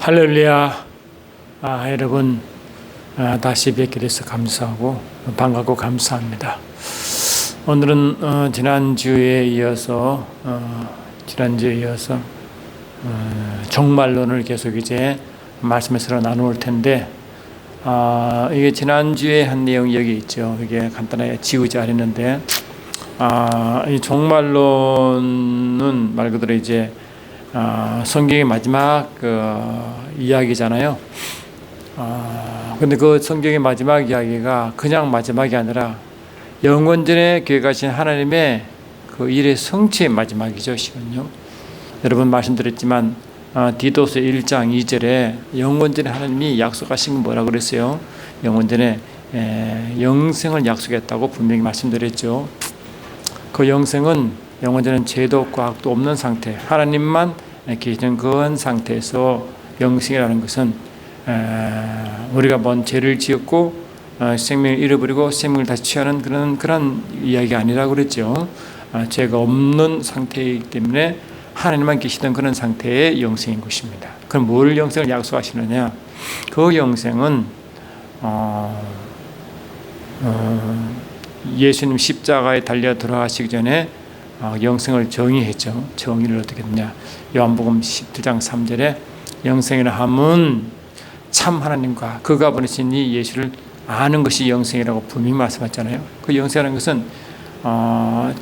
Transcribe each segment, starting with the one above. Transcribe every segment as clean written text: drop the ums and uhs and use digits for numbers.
할렐루야. 여러분 다시 뵙게 돼서 감사하고 반갑고 감사합니다. 오늘은 지난주에 이어서 종말론을 계속 이제 말씀에서 나누올 텐데 이게 지난주에 한 내용이 여기 있죠. 이게 간단하게 지우지 않았는데 이 종말론은 말 그대로 이제 성경의 마지막 이야기잖아요. 근데 그 성경의 마지막 이야기가 그냥 마지막이 아니라 영원전에 계획하신 하나님의 그 일의 성취의 마지막이죠, 시간요. 여러분 말씀드렸지만 디도서 1장 2절에 영원전에 하나님이 약속하신 건 뭐라고 그랬어요? 영원전에 영생을 약속했다고 분명히 말씀드렸죠. 그 영원전에는 죄도 없고 악도 없는 상태, 하나님만 계시는 그런 상태에서 영생이라는 것은 우리가 뭔 죄를 지었고 생명을 잃어버리고 생명을 다시 취하는 그런 이야기가 아니라고 그랬죠. 죄가 없는 상태이기 때문에 하나님만 계시던 그런 상태의 영생인 것입니다. 그럼 뭘 영생을 약속하시느냐? 그 영생은 예수님 십자가에 달려 돌아가시기 전에 영생을 정의했죠. 정의를 어떻게 했냐? 요한복음 17장 3절에 영생이라 함은 참 하나님과 그가 보내신 이 예수를 아는 것이 영생이라고 분명히 말씀하셨잖아요. 그 영생이라는 것은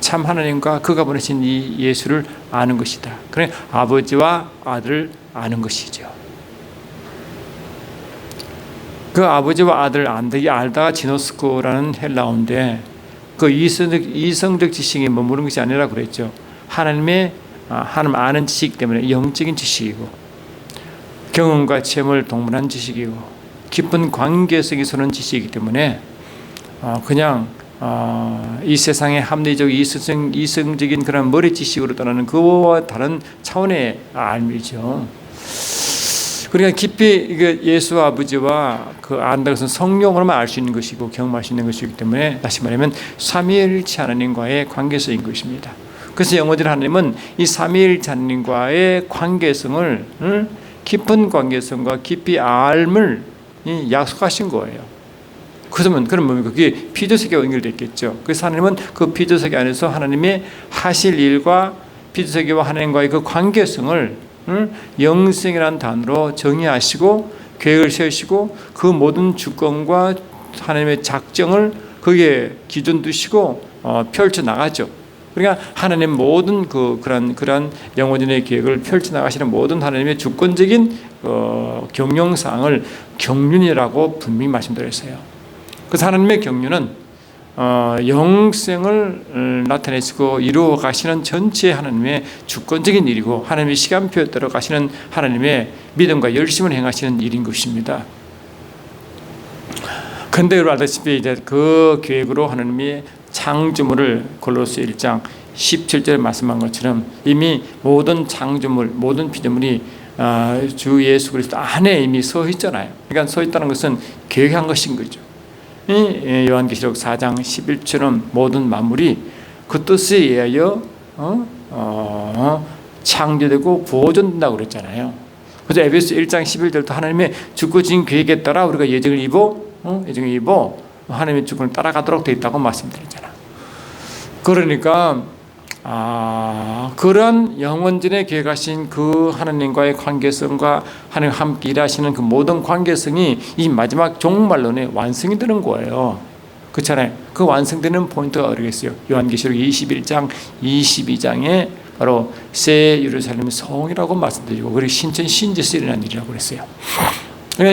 참 하나님과 그가 보내신 이 예수를 아는 것이다. 그래 아버지와 아들을 아는 것이죠. 그 아버지와 아들을 알다가 지노스코라는 헬라어인데 그 이성적 지식에 머무는 것이 아니라 그랬죠. 하나님 아는 지식 때문에 영적인 지식이고 경험과 체험을 동반한 지식이고 깊은 관계성이 서는 지식이기 때문에 그냥 이 세상의 합리적 이성적인 그런 머리 지식으로 떠나는 그와 다른 차원의 알미죠. 그러니까 깊이 예수 아버지와 그 안다 것은 성령으로만 알 수 있는 것이고 경험할 수 있는 것이기 때문에 다시 말하면 삼위일체 하나님과의 관계성인 것입니다. 그래서 영원전 하나님은 이 삼위일체 하나님과의 관계성을 깊은 관계성과 깊이 알을 약속하신 거예요. 그러면 뭡니까? 그게 피조세계와 연결됐겠죠. 그래서 하나님은 그 피조세계 안에서 하나님의 하실 일과 피조세계와 하나님과의 그 관계성을 영생이라는 단어로 정의하시고 계획을 세우시고 그 모든 주권과 하나님의 작정을 거기에 기준 두시고 펼쳐 나가죠. 그러니까 하나님 모든 그러한 영원전의 계획을 펼쳐 나가시는 모든 하나님의 주권적인 경영사항을 경륜이라고 분명히 말씀드렸어요. 그래서 하나님의 경륜은 영생을 나타내시고 이루어 가시는 전체 하나님의 주권적인 일이고 하나님의 시간표에 따라 가시는 하나님의 믿음과 열심을 행하시는 일인 것입니다. 그런데 여러분 알다시피 이제 그 계획으로 하나님이 창조물을 골로새 1장 17절에 말씀한 것처럼 이미 모든 창조물, 모든 피조물이 주 예수 그리스도 안에 이미 서 있잖아요. 그러니까 서 있다는 것은 계획한 것인 거죠. 이 요한계시록 4장 11절은 모든 만물이 그 뜻에 의하여 창조되고 보존된다고 그랬잖아요. 그래서 에베소 1장 11절도 하나님의 주권적인 계획에 따라 우리가 예정을 입어 하나님의 주권을 따라가도록 되어 있다고 말씀드렸잖아요. 그러니까 그런 영원전에 계획하신 그 하나님과의 관계성과 하나님 함께 일하시는 그 모든 관계성이 이 마지막 종말론의 완성이 되는 거예요. 그렇잖아요. 그 완성되는 포인트가 어디겠어요? 요한계시록 21장 22장에 바로 새 예루살렘 성이라고 말씀드리고 그리고 신천 신지에서 일어난 일이라고 그랬어요.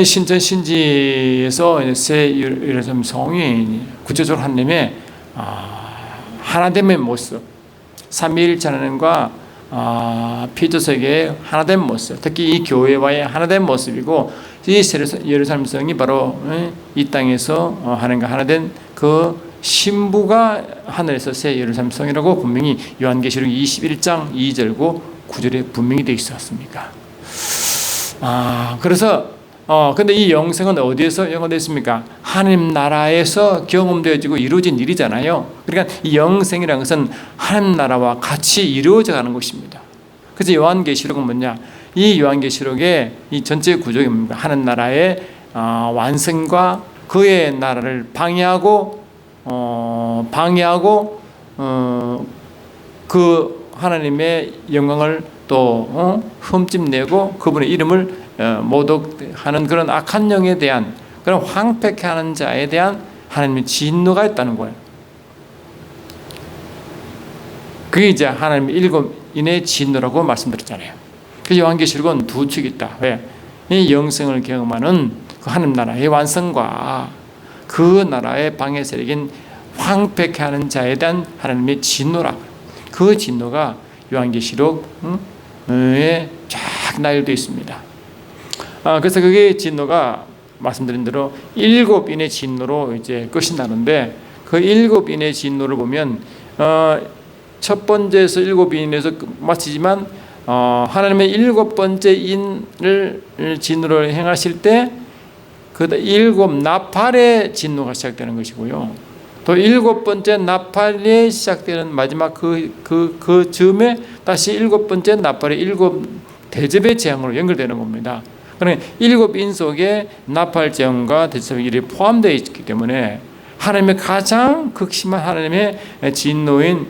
신천 신지에서 새 예루살렘 성이 구체적으로 하나님의 하나됨의 모습, 삼위일체 하나님과 피조세계의 하나된 모습, 특히 이 교회와의 하나된 모습이고 이 예루살렘 성이 바로 이 땅에서 하나님과 하나된 그 신부가 하늘에서 새 예루살렘 성이라고 분명히 요한계시록 21장 2절고 9절에 분명히 되어 있었습니까? 그래서 근데 이 영생은 어디에서 영원됐습니까? 하나님 나라에서 경험되어지고 이루어진 일이잖아요. 그러니까 이 영생이라는 것은 하나님 나라와 같이 이루어져 가는 것입니다. 그래서 요한계시록은 뭐냐? 이 요한계시록의 이 전체 구조가 뭡니까? 하는 나라의 완성과 그의 나라를 방해하고 그 하나님의 영광을 또 흠집내고 그분의 이름을 모독하는 그런 악한 영에 대한 그런 황폐케하는 자에 대한 하나님의 진노가 있다는 거예요. 그게 이제 하나님의 일곱인의 진노라고 말씀드렸잖아요. 그 요한계시록은 두 축이 있다. 왜? 이 영생을 경험하는 그 하나님 나라의 완성과 그 나라의 방해 세력인 황폐케하는 자에 대한 하나님의 진노라. 그 진노가 요한계시록에 쫙 나열되어 있습니다. 그래서 그게 진노가 말씀드린 대로 일곱인의 진노로 이제 끝이 나는데 그 일곱인의 진노를 보면 첫 번째에서 일곱인에서 마치지만 하나님의 일곱 번째 인을 진노를 행하실 때 그 일곱 나팔의 진노가 시작되는 것이고요. 또 일곱 번째 나팔에 시작되는 마지막 그 즈음에 다시 일곱 번째 나팔의 일곱 대접의 재앙으로 연결되는 겁니다. 그러니까 일곱 인 속에 나팔 재앙과 대접의 일이 포함되어 있기 때문에 하나님의 가장 극심한 하나님의 진노인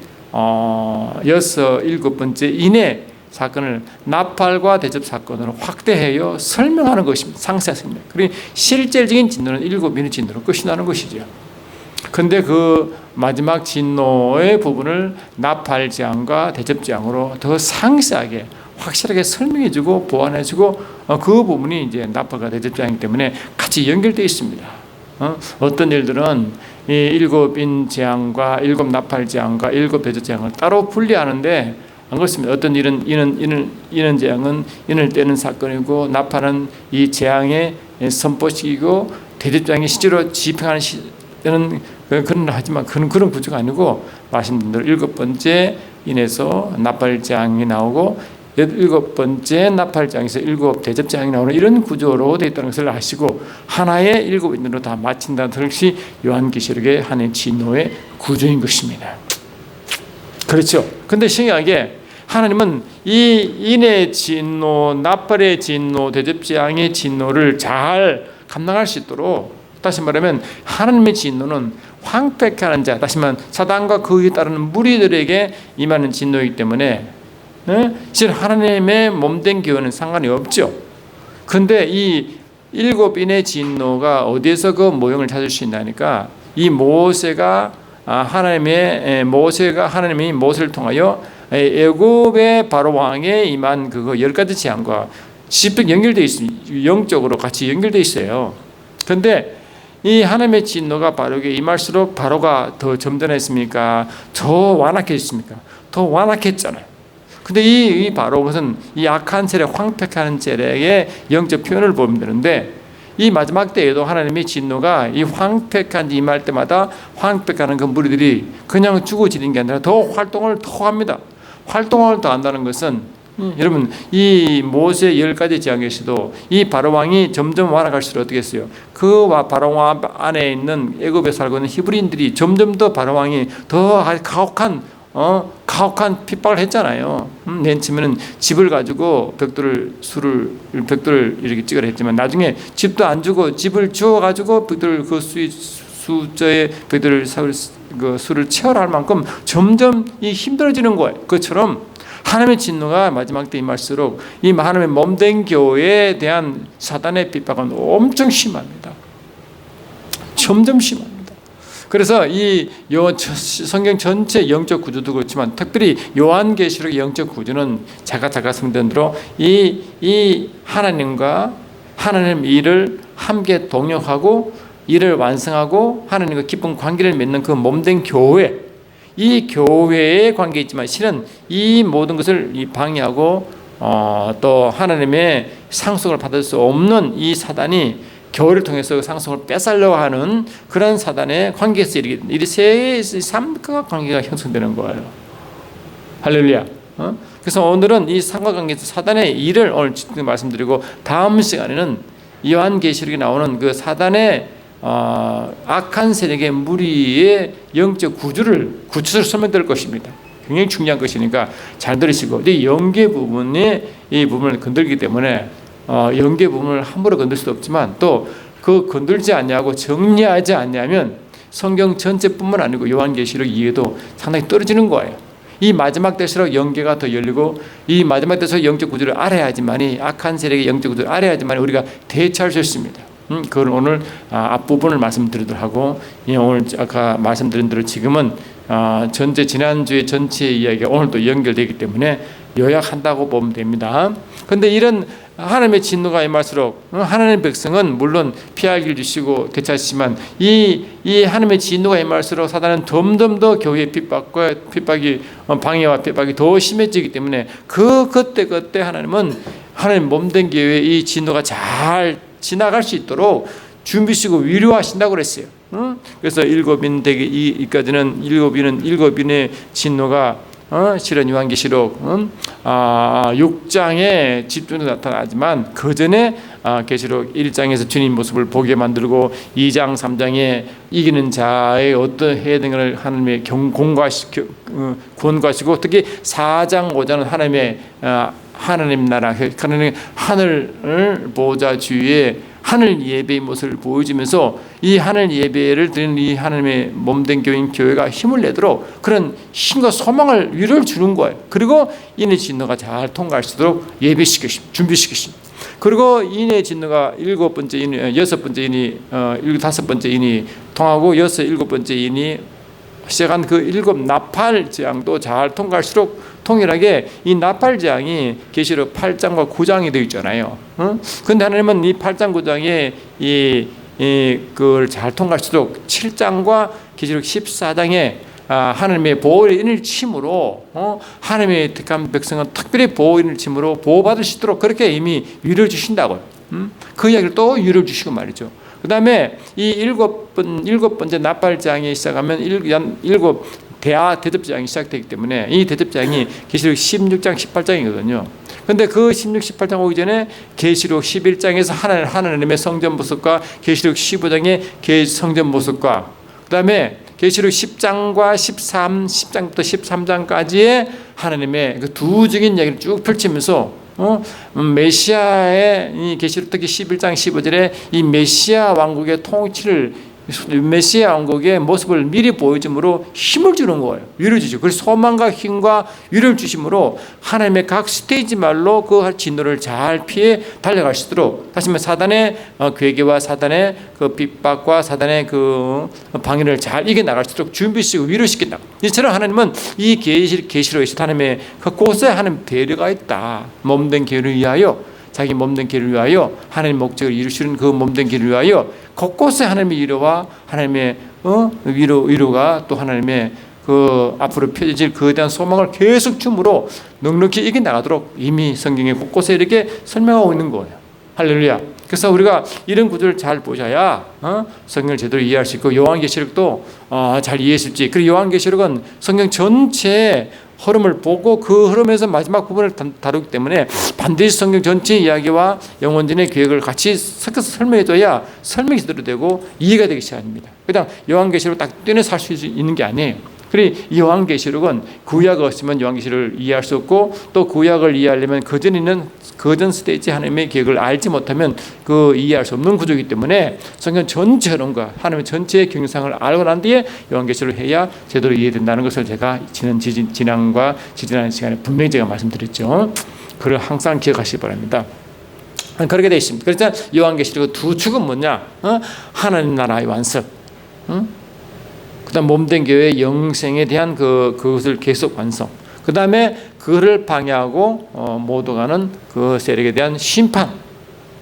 일곱 번째 인의 사건을 나팔과 대접 사건으로 확대하여 설명하는 것입니다. 상세했습니다. 그리고 실질적인 진노는 일곱 인의 진노로 끝이 나는 것이죠. 근데 그 마지막 진노의 부분을 나팔 재앙과 대접 재앙으로 더 상세하게 확실하게 설명해주고 보완해주고 그 부분이 이제 나팔과 대접 재앙이기 때문에 같이 연결되어 있습니다. 어떤 일들은 이 일곱인 재앙과 일곱 나팔 재앙과 일곱 대접 재앙을 따로 분리하는데 안 그렇습니다. 어떤 일은 이는 재앙은 인을 떼는 사건이고 나팔은 이 재앙의 선포식이고 대접 재앙이 실제로 집행하는 때는 그런 하지만 그런 구조가 아니고 말씀드린 대로 일곱 번째 인에서 나팔 재앙이 나오고 일곱 번째 나팔 재앙에서 일곱 대접 재앙이 나오는 이런 구조로 되어 있다는 것을 아시고 하나의 일곱 인으로 다 마친다는 것이 요한계시록의 하나님의 진노의 구조인 것입니다. 그렇죠. 근데 신기하게 하나님은 이 인의 진노, 나팔의 진노, 대접 재앙의 진노를 잘 감당할 수 있도록 다시 말하면 하나님의 진노는 황폐케하는 자, 다시 말하면 사단과 그에 따르는 무리들에게 임하는 진노이기 때문에 실 하나님의 몸된 교회는 상관이 없죠. 그런데 이 일곱인의 진노가 어디에서 그 모형을 찾을 수 있나니까 이 모세가 하나님의 모세를 통하여 애굽의 바로 왕에 임한 그거 10가지 재앙과 직접 연결되어 있습니다. 영적으로 같이 연결되어 있어요. 그런데 이 하나님의 진노가 바로에게 임할수록 바로가 더 점잖했습니까? 더 완악했습니까? 더 완악했잖아요. 근데 이 바로 것은 이 악한 세력, 황폐하는 세력의 영적 표현을 보면 되는데 이 마지막 때에도 하나님의 진노가 이 황폐한 임할 때마다 황폐하는 그 무리들이 그냥 죽어지는 게 아니라 더 활동을 더 합니다. 활동을 더 한다는 것은 여러분 이 모세 10가지 재앙에서도 이 바로왕이 점점 완악할수록 어떻게 했어요? 그 바로왕 안에 있는 애굽에 살고 있는 히브리인들이 점점 더 바로왕이 더 가혹한 핍박을 했잖아요. 맨 처음에는 집을 가지고 벽돌을 이렇게 찍으라 했지만 나중에 집도 안 주고 집을 주어 가지고 벽돌 그 숫자의 벽돌을 그 수를 채워라 할 만큼 점점 이 힘들어지는 거예요. 그처럼 하나님의 진노가 마지막 때 임할수록 이 하나님의 몸된 교회에 대한 사단의 핍박은 엄청 심합니다. 점점 심합니다. 그래서 이 성경 전체 영적 구조도 그렇지만 특별히 요한계시록의 영적 구조는 제가 설명드린 대로 이 하나님과 하나님 일을 함께 동역하고 일을 완성하고 하나님과 깊은 관계를 맺는 그 몸된 교회, 이 교회의 관계에 있지만 실은 이 모든 것을 방해하고 또 하나님의 상속을 받을 수 없는 이 사단이 교회를 통해서 상속을 뺏으려고 하는 그런 사단의 관계에서 이 세 삼각관계가 형성되는 거예요. 할렐루야. 그래서 오늘은 이 삼각관계에서 사단의 일을 오늘 말씀드리고 다음 시간에는 요한계시록에 나오는 그 사단의 악한 세력의 무리의 영적 구조를 설명드릴 것입니다. 굉장히 중요한 것이니까 잘 들으시고, 이 영계 부분이 이 부분을 건들기 때문에 영계 부분을 함부로 건들 수도 없지만 또 그 건들지 않냐고 정리하지 않냐면 성경 전체뿐만 아니고 요한계시록 이해도 상당히 떨어지는 거예요. 이 마지막 때일수록 영계가 더 열리고 이 마지막 때일수록 영적 구조를 알아야지만이 악한 세력의 영적 구조를 알아야지만 우리가 대처할 수 있습니다. 그걸 오늘 앞부분을 말씀드리도록 하고, 오늘 아까 말씀드린 대로 지금은 지난주에 전체 이야기가 오늘도 연결되기 때문에 요약한다고 보면 됩니다. 그런데 이런 하나님의 진노가 임할수록 하나님의 백성은 물론 피할 길 주시고 대처하시지만 이 하나님의 진노가 임할수록 사단은 점점 더 교회의 핍박이 방해와 핍박이 더 심해지기 때문에 그때 하나님은 하나님 몸된 교회의 이 진노가 잘 지나갈 수 있도록 준비시고 위로하신다고 그랬어요. 그래서 이까지는 일곱인의 진노가 실은 요한계시록 6장에 집중해서 나타나지만 그 전에 계시록 1장에서 주님 모습을 보게 만들고 2장 3장에 이기는 자의 어떤 해야 되는 것을 하나님의 권고하시고 특히 4장 5장은 하나님 나라 하늘 보좌 주위에 하늘 예배의 모습을 보여주면서 이 하늘 예배를 드리는 이 하나님의 몸된 교회가 힘을 내도록 그런 힘과 소망을 위로를 주는 거예요. 그리고 인의 진노가 잘 통과할 수 있도록 준비시키십니다. 그리고 인의 진노가 다섯 번째 인이 통하고 일곱 번째 인이 시작한 그 일곱 나팔 재앙도 잘 통과할수록 통일하게 이 나팔 재앙이 계시록 8장과 9장이 되어 있잖아요. 그런데 하나님은 이 8장 9장에 그걸 잘 통과할수록 7장과 계시록 14장에 하나님의 보호의 인을 침으로 하나님의 택한 백성은 특별히 보호의 인을 침으로 보호받을 수 있도록 그렇게 이미 위로를 주신다고요. 그 이야기를 또 위로를 주시고 말이죠. 그 다음에 이 일곱 번째 나팔장이 시작하면 일곱 대접장이 시작되기 때문에 이 대접장이 계시록 16장 18장이거든요. 그런데 그 16, 18장 오기 전에 계시록 11장에서 하나님의 성전 모습과 계시록 15장의 성전 모습과 그 다음에 계시록 10장과 10장부터 13장까지의 하나님의 그 두적인 이야기를 쭉 펼치면서 메시아의 이 계시록 특히 11장 15절에 이 메시아 왕국의 통치를 메시아 왕국의 모습을 미리 보여줌으로 힘을 주는 거예요. 위로를 주죠. 그래서 소망과 힘과 위로를 주심으로 하나님의 각 스테이지 말로 그 진노를 잘 피해 달려갈 수 있도록 다시 말해 사단의 괴계와 사단의 그 핍박과 사단의 그 방해를 잘 이겨나갈 수 있도록 준비시키고 위로시킨다. 이처럼 하나님은 이 계시록에서 하나님의 그곳에 하나님 배려가 있다. 몸된 교회를 위하여 자기 몸된 길을 위하여 하나님의 목적을 이루시는 그 몸된 길을 위하여 곳곳에 하나님의 위로와 하나님의 위로가 또 하나님의 그 앞으로 펴질 그에 대한 소망을 계속 줌으로 넉넉히 이겨나가도록 이미 성경에 곳곳에 이렇게 설명하고 있는 거예요. 할렐루야. 그래서 우리가 이런 구조를 잘 보셔야 성경을 제대로 이해할 수 있고 요한계시록도 잘 이해할 수 있지. 그리고 요한계시록은 성경 전체의 흐름을 보고 그 흐름에서 마지막 부분을 다루기 때문에 반드시 성경 전체 이야기와 영원전의 계획을 같이 섞어서 설명해줘야 설명이 제대로 되고 이해가 되기 시작합니다. 그냥 요한계시록 딱 떼내서 할 수 있는 게 아니에요. 그리고 이 요한계시록은 구약 없으면 요한계시록을 이해할 수 없고 또 구약을 이해하려면 그전에 있는 그전 스테이지 하나님의 계획을 알지 못하면 그 이해할 수 없는 구조이기 때문에 성경 전체 흐름과 하나님의 전체의 경영상을 알고 난 뒤에 요한계시록을 해야 제대로 이해된다는 것을 제가 지난과 지지난 시간에 분명히 제가 말씀드렸죠. 그걸 항상 기억하시기 바랍니다. 그렇게 되어 있습니다. 그래서 요한계시록의 두 축은 뭐냐? 하나님 나라의 완성, 그다음 몸된 교회의 영생에 대한 그것을 계속 완성. 그 다음에 그를 방해하고 모독하는 그 세력에 대한 심판.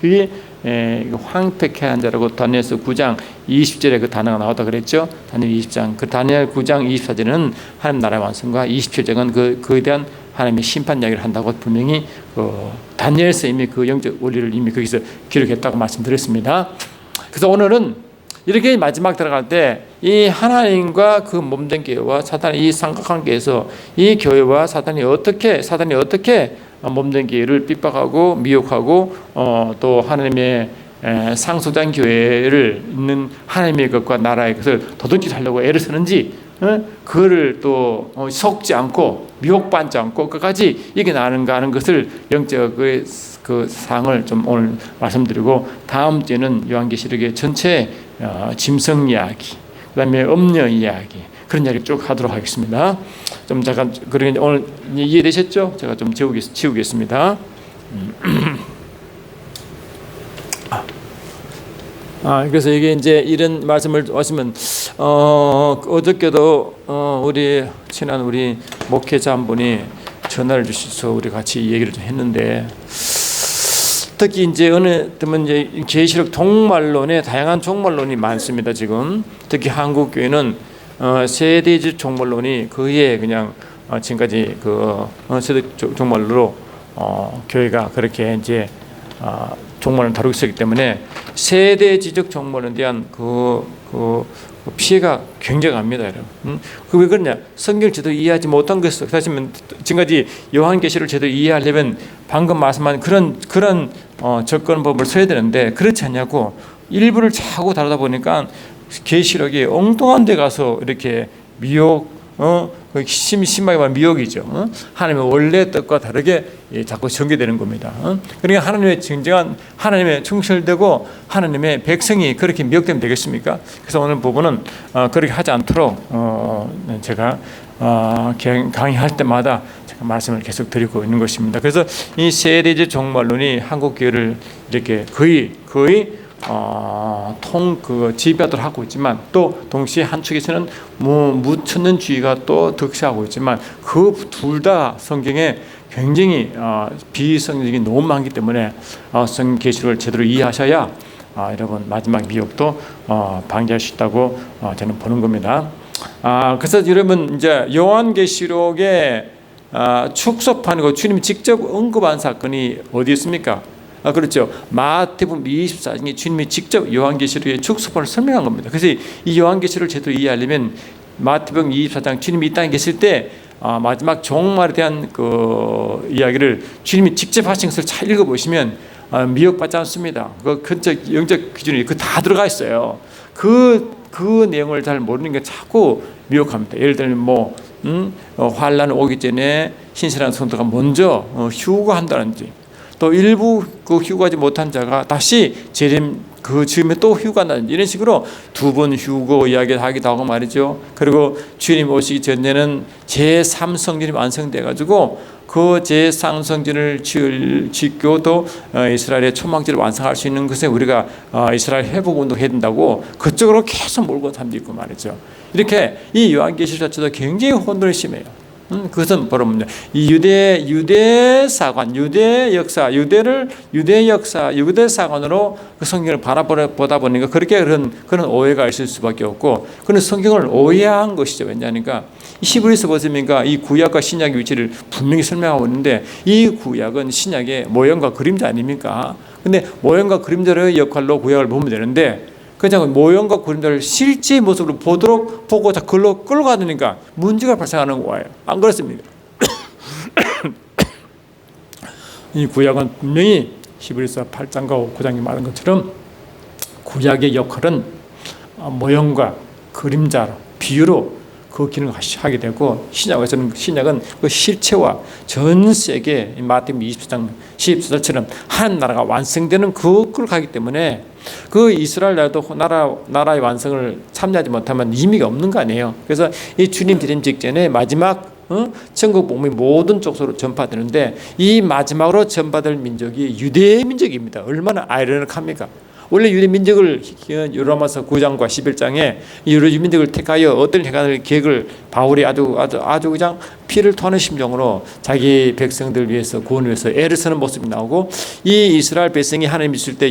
그게 황폐케 한 자라고 다니엘서 9장 20절에 그 단어가 나왔다 그랬죠. 다니엘 20장. 그 다니엘 9장 24절에는 하나님 나라의 완성과 27장은 그에 대한 하나님의 심판 이야기를 한다고 분명히 다니엘서 이미 그 영적 원리를 이미 거기서 기록했다고 말씀드렸습니다. 그래서 오늘은 이렇게 마지막 들어갈 때 이 하나님과 그 몸된 교회와 사단의 이 삼각관계에서 이 교회와 사단이 어떻게 몸된 교회를 핍박하고 미혹하고 또 하나님의 상속된 교회를 있는 하나님의 것과 나라의 것을 도둑질 하려고 애를 쓰는지 그거를 또 속지 않고 미혹받지 않고 끝까지 이겨나가는가 하는 것을 영적 그 사항을 좀 오늘 말씀드리고, 다음 주에는 요한계시록의 전체 짐승 이야기, 그다음에 음녀 이야기, 그런 이야기 쭉 하도록 하겠습니다. 좀 잠깐, 그러니까 오늘 이해되셨죠? 제가 좀 지우겠습니다. 그래서 이게 이제 이런 말씀을 하시면, 어저께도 우리 친한 우리 목회자 한 분이 전화를 주셔서 우리 같이 얘기를 좀 했는데, 특히 이제 어느 때면 이제 계시록 종말론에 다양한 종말론이 많습니다. 지금 특히 한국 교회는 세대적 종말론이 거의 그냥 지금까지 그 세대 종말로 교회가 그렇게 이제 종말을 다루고 있었기 때문에 세대지적 종말에 대한 그 피해가 굉장합니다, 여러분. 그 왜 그러냐? 성경을 제대로 이해하지 못한 것을, 사실 지금까지 요한계시를 제대로 이해하려면 방금 말씀한 그런 접근법을 써야 되는데 그렇지 않냐고 일부를 자꾸 다루다 보니까 계시록이 엉뚱한 데 가서 이렇게 미혹, 심하게 말하면 미혹이죠. 하나님의 원래 뜻과 다르게 자꾸 전개되는 겁니다. 그러니까 하나님의 진정한 하나님의 충실되고 하나님의 백성이 그렇게 미혹되면 되겠습니까? 그래서 오늘 부분은 그렇게 하지 않도록 제가 강의할 때마다 제가 말씀을 계속 드리고 있는 것입니다. 그래서 이 세대적 종말론이 한국 교회를 이렇게 거의 지배하도록 하고 있지만, 또 동시에 한쪽에서는 무천년주의가 또 득세하고 있지만, 그 둘 다 성경에 굉장히 비성경이 너무 많기 때문에 성경 계시록을 제대로 이해하셔야 여러분 마지막 미혹도 방지할 수 있다고 저는 보는 겁니다. 그래서 여러분 이제 요한계시록의 축소판이고 주님이 직접 언급한 사건이 어디 있습니까? 그렇죠. 마태복음 24장에 주님이 직접 요한계시록의 축소판을 설명한 겁니다. 그래서 이 요한계시록을 제대로 이해하려면 마태복음 24장 주님이 이 땅에 계실 때 마지막 종말에 대한 그 이야기를 주님이 직접 하신 것을 잘 읽어보시면 미혹받지 않습니다. 그 근적 영적 기준이 다 들어가 있어요. 그 내용을 잘 모르는 게 자꾸 미혹합니다. 예를 들면 환란 오기 전에 신실한 성도가 먼저 휴거한다든지, 또 일부 그 휴거하지 못한 자가 다시 재림 그 즈음에 또 휴거한다든지, 이런 식으로 두 번 휴거 이야기를 하기도 하고 말이죠. 그리고 주님 오시기 전에는 제3성전이 완성돼 가지고 그 제3성전을 짓고 또 이스라엘의 초막지를 완성할 수 있는 것에 우리가 이스라엘 회복운동 해야 된다고 그쪽으로 계속 몰고 담고 있고 말이죠. 이렇게 이 요한계시록 자체도 굉장히 혼돈이 심해요. 그것은 바로 뭐냐, 이 유대 사관, 유대 역사, 유대 사관으로 그 성경을 바라보다 보니까 그렇게 그런 오해가 있을 수밖에 없고, 그런 성경을 오해한 것이죠. 왜냐하니까 히브리서 보시니까 이 구약과 신약의 위치를 분명히 설명하고 있는데, 이 구약은 신약의 모형과 그림자 아닙니까? 근데 모형과 그림자의 역할로 구약을 보면 되는데, 그냥 모형과 그림자를 실제 모습으로 보고 그걸로 끌고 가니까 문제가 발생하는 거예요. 안 그렇습니까? 이 구약은 분명히 히브리서 8장과 9장이 말한 것처럼 구약의 역할은 모형과 그림자로, 비유로 그 기능을 하게 되고, 신약은 그 실체와 전 세계 마태복음 24장 14절처럼 한 나라가 완성되는 그걸 가기 때문에 그 이스라엘 나라의 완성을 참여하지 못하면 의미가 없는 거 아니에요. 그래서 이 주님 재림 직전에 마지막 천국 복음이 모든 쪽으로 전파되는데, 이 마지막으로 전파될 민족이 유대 민족입니다. 얼마나 아이러니합니까? 원래 유대 민족을 로마서 9장과 11장에 유대 민족을 택하여 어떤 계획을 바울이 아주 그냥 피를 토하는 심정으로 자기 백성들 위해서 구원을 위해서 애를 쓰는 모습이 나오고, 이 이스라엘 백성이 하나님 있을 때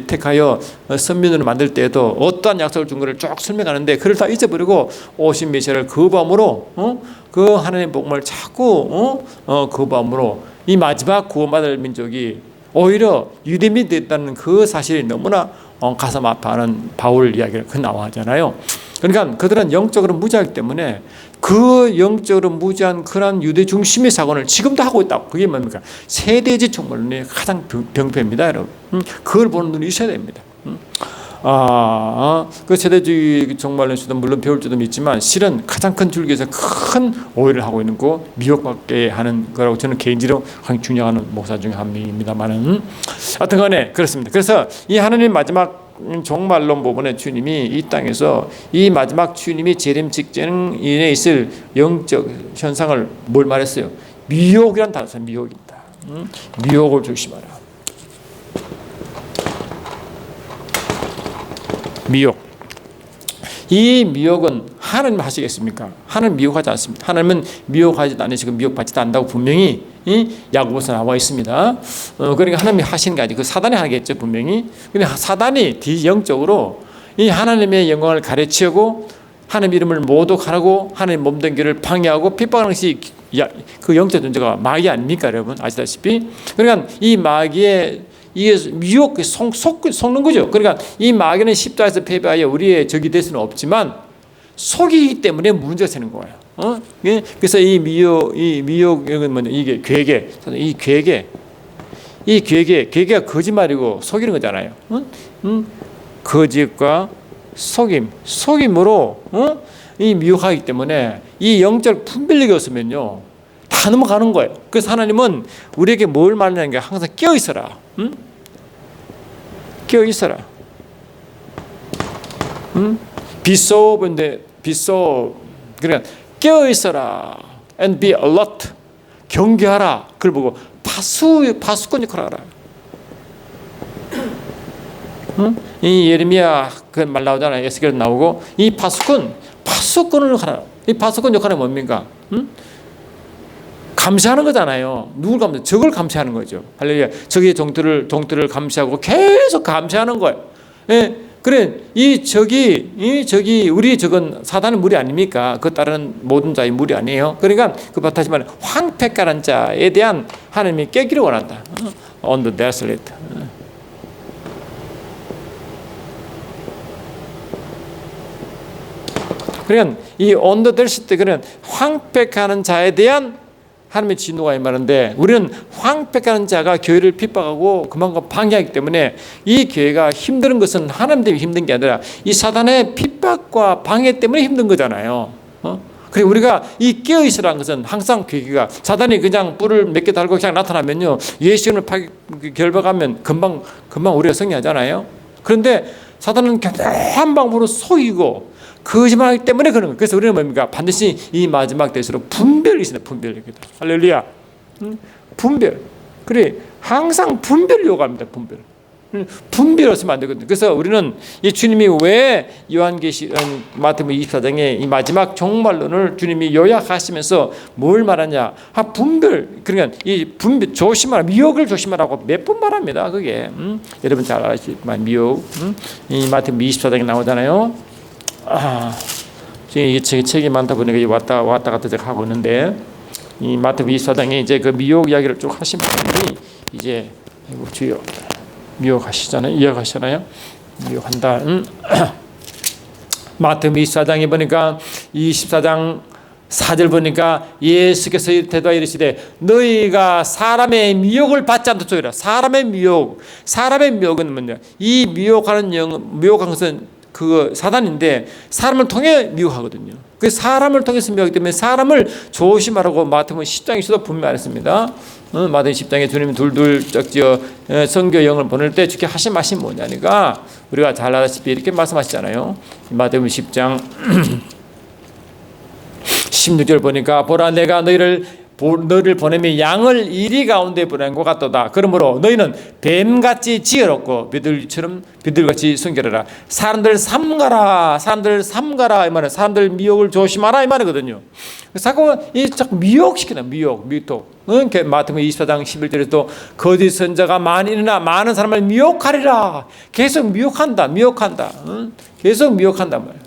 택하여 선민으로 만들 때에도 어떠한 약속을 준 것을 쭉 설명하는데, 그걸 다 잊어버리고 오신 메시아를 거부함으로 그 하나님의 복음을 자꾸 거부함으로 이 마지막 구원받을 민족이 오히려 유대민이 됐다는 그 사실이 너무나 가슴 아파하는 바울 이야기가 나와잖아요. 그러니까 그들은 영적으로 무지하기 때문에 그 영적으로 무지한 그런 유대 중심의 사고를 지금도 하고 있다고. 그게 뭡니까? 세대적 종말론의 가장 병폐입니다, 여러분. 그걸 보는 눈이 있어야 됩니다. 그 세대주의 종말론에서도 물론 배울 점도 있지만 실은 가장 큰 줄기에서 큰 오해를 하고 있는 거 미혹받게 하는 거라고 저는 개인적으로 굉장히 중요한 목사 중에 한 명입니다만은 하여튼 간에 그렇습니다. 그래서 이 하나님 마지막 종말론 부분에 주님이 이 땅에서 이 마지막 주님이 재림 직전에 있을 영적 현상을 뭘 말했어요? 미혹이란 단어는 미혹입니다. 미혹을 조심하라. 미혹. 이 미혹은 하나님 하시겠습니까? 하나님 미혹하지 않습니다. 하나님은 미혹하지도 않으시고 미혹받지도 않는다고 분명히 야고보서 나와 있습니다. 그러니까 하나님이 하시는 게 아니고 사단이 하겠죠 분명히. 근데 사단이 영적으로 이 하나님의 영광을 가르치고 하나님 이름을 모독하고 하나님 몸된 길을 방해하고 핍박하는 것이 그 영적 존재가 마귀 아닙니까 여러분? 아시다시피. 그러니까 이 마귀의 이게 미혹 속는 거죠. 그러니까 이 마귀는 십자가에서 패배하여 우리의 적이 될 수는 없지만 속이기 때문에 문제가 되는 거예요. 그래서 이 미혹은 뭐냐? 이게 괴계. 이 괴계가 거짓말이고 속이는 거잖아요. 거짓과 속임으로 이 미혹하기 때문에 이 영적 분별력이 없으면요 다 넘어가는 거예요. 그래서 하나님은 우리에게 뭘 말하는 게 항상 깨어 있어라. 깨어 있어라. Be sober, 그러니까 깨어 있어라. And be alert. 경계하라. 그걸 보고 파수꾼 역할을 하라. 이 예레미야 그 말 나오잖아요. 에스겔 나오고 이 파수꾼을 하라. 이 파수꾼 역할은 뭡니까? 감시하는 거잖아요. 누굴 감시? 적을 감시하는 거죠. 할렐루야. 적의 종들을 감시하고 계속 감시하는 거예요. 예, 그래 이 적이 우리 적은 사단의 무리 아닙니까? 그 따르는 모든 자의 무리 아니에요. 그러니까 그 다시 말해 황폐가란 자에 대한 하나님이 깨기를 원한다. On the desolate. 그러니까 이 on the desolate 그런 황폐가는 자에 대한 하나님의 진노가 임하는데 우리는 황폐하는 자가 교회를 핍박하고 그만큼 방해하기 때문에 이 교회가 힘든 것은 하나님 때문에 힘든 게 아니라 이 사단의 핍박과 방해 때문에 힘든 거잖아요. 그리고 우리가 이 깨어있으라는 것은 항상 교회가 사단이 그냥 뿔을 몇 개 달고 그냥 나타나면요 예수님을 결박하면 금방 우리가 승리하잖아요. 그런데 사단은 한 방법으로 속이고 거짓말하기 때문에 그런 거예요. 그래서 우리는 뭡니까? 반드시 이 마지막 때일수록 분별이 있습니다. 분별력이다. 할렐루야. 분별. 그래 항상 분별을 요구합니다. 분별 없으면 안 되거든요. 그래서 우리는 이 주님이 왜 마태복음 24장에 이 마지막 종말론을 주님이 요약하시면서 뭘 말하냐? 분별. 그러니까 이 분별 조심하라. 미혹을 조심하라고 몇 번 말합니다. 그게 여러분 잘 아시지만 미혹. 이 마태복음 24장에 나오잖아요. 이게 책이 많다 보니까 왔다 갔다 제가 하고 있는데 이 마태복음 24장에 이제 그 미혹 이야기를 쭉 하신 분이 이제 주요 미혹하시잖아요. 이해하시잖아요. 미혹한다. 마태복음 24장에 보니까 24장 4절 보니까 예수께서 대답하여 이르시되 너희가 사람의 미혹을 받지 않도록 조심하라. 사람의 미혹은 뭐냐? 이 미혹한 것은 그 사단인데 사람을 통해 미혹하거든요. 그 사람을 통해서 미혹하기 때문에 사람을 조심하라고 마태복음 10장에서도 분명히 말했습니다. 마태복음 10장에 주님이 둘둘 짝지어 선교 영을 보낼 때 주께 하신 말씀이 뭐냐니까 우리가 잘 알다시피 이렇게 말씀하시잖아요. 마태복음 10장 16절 보니까 보라 내가 너희를 보내면 양을 이리 가운데 보낸 것 같도다. 그러므로 너희는 뱀같이 지혜롭고 비둘같이 순결하라. 사람들 삼가라 이 말은 사람들 미혹을 조심하라 이 말이거든요. 자꾸 미혹시키는 미혹. 마태복음 24장 11절에도 거짓 선자가 많이 일어나 많은 사람을 미혹하리라. 계속 미혹한다. 계속 미혹한단 말이에요.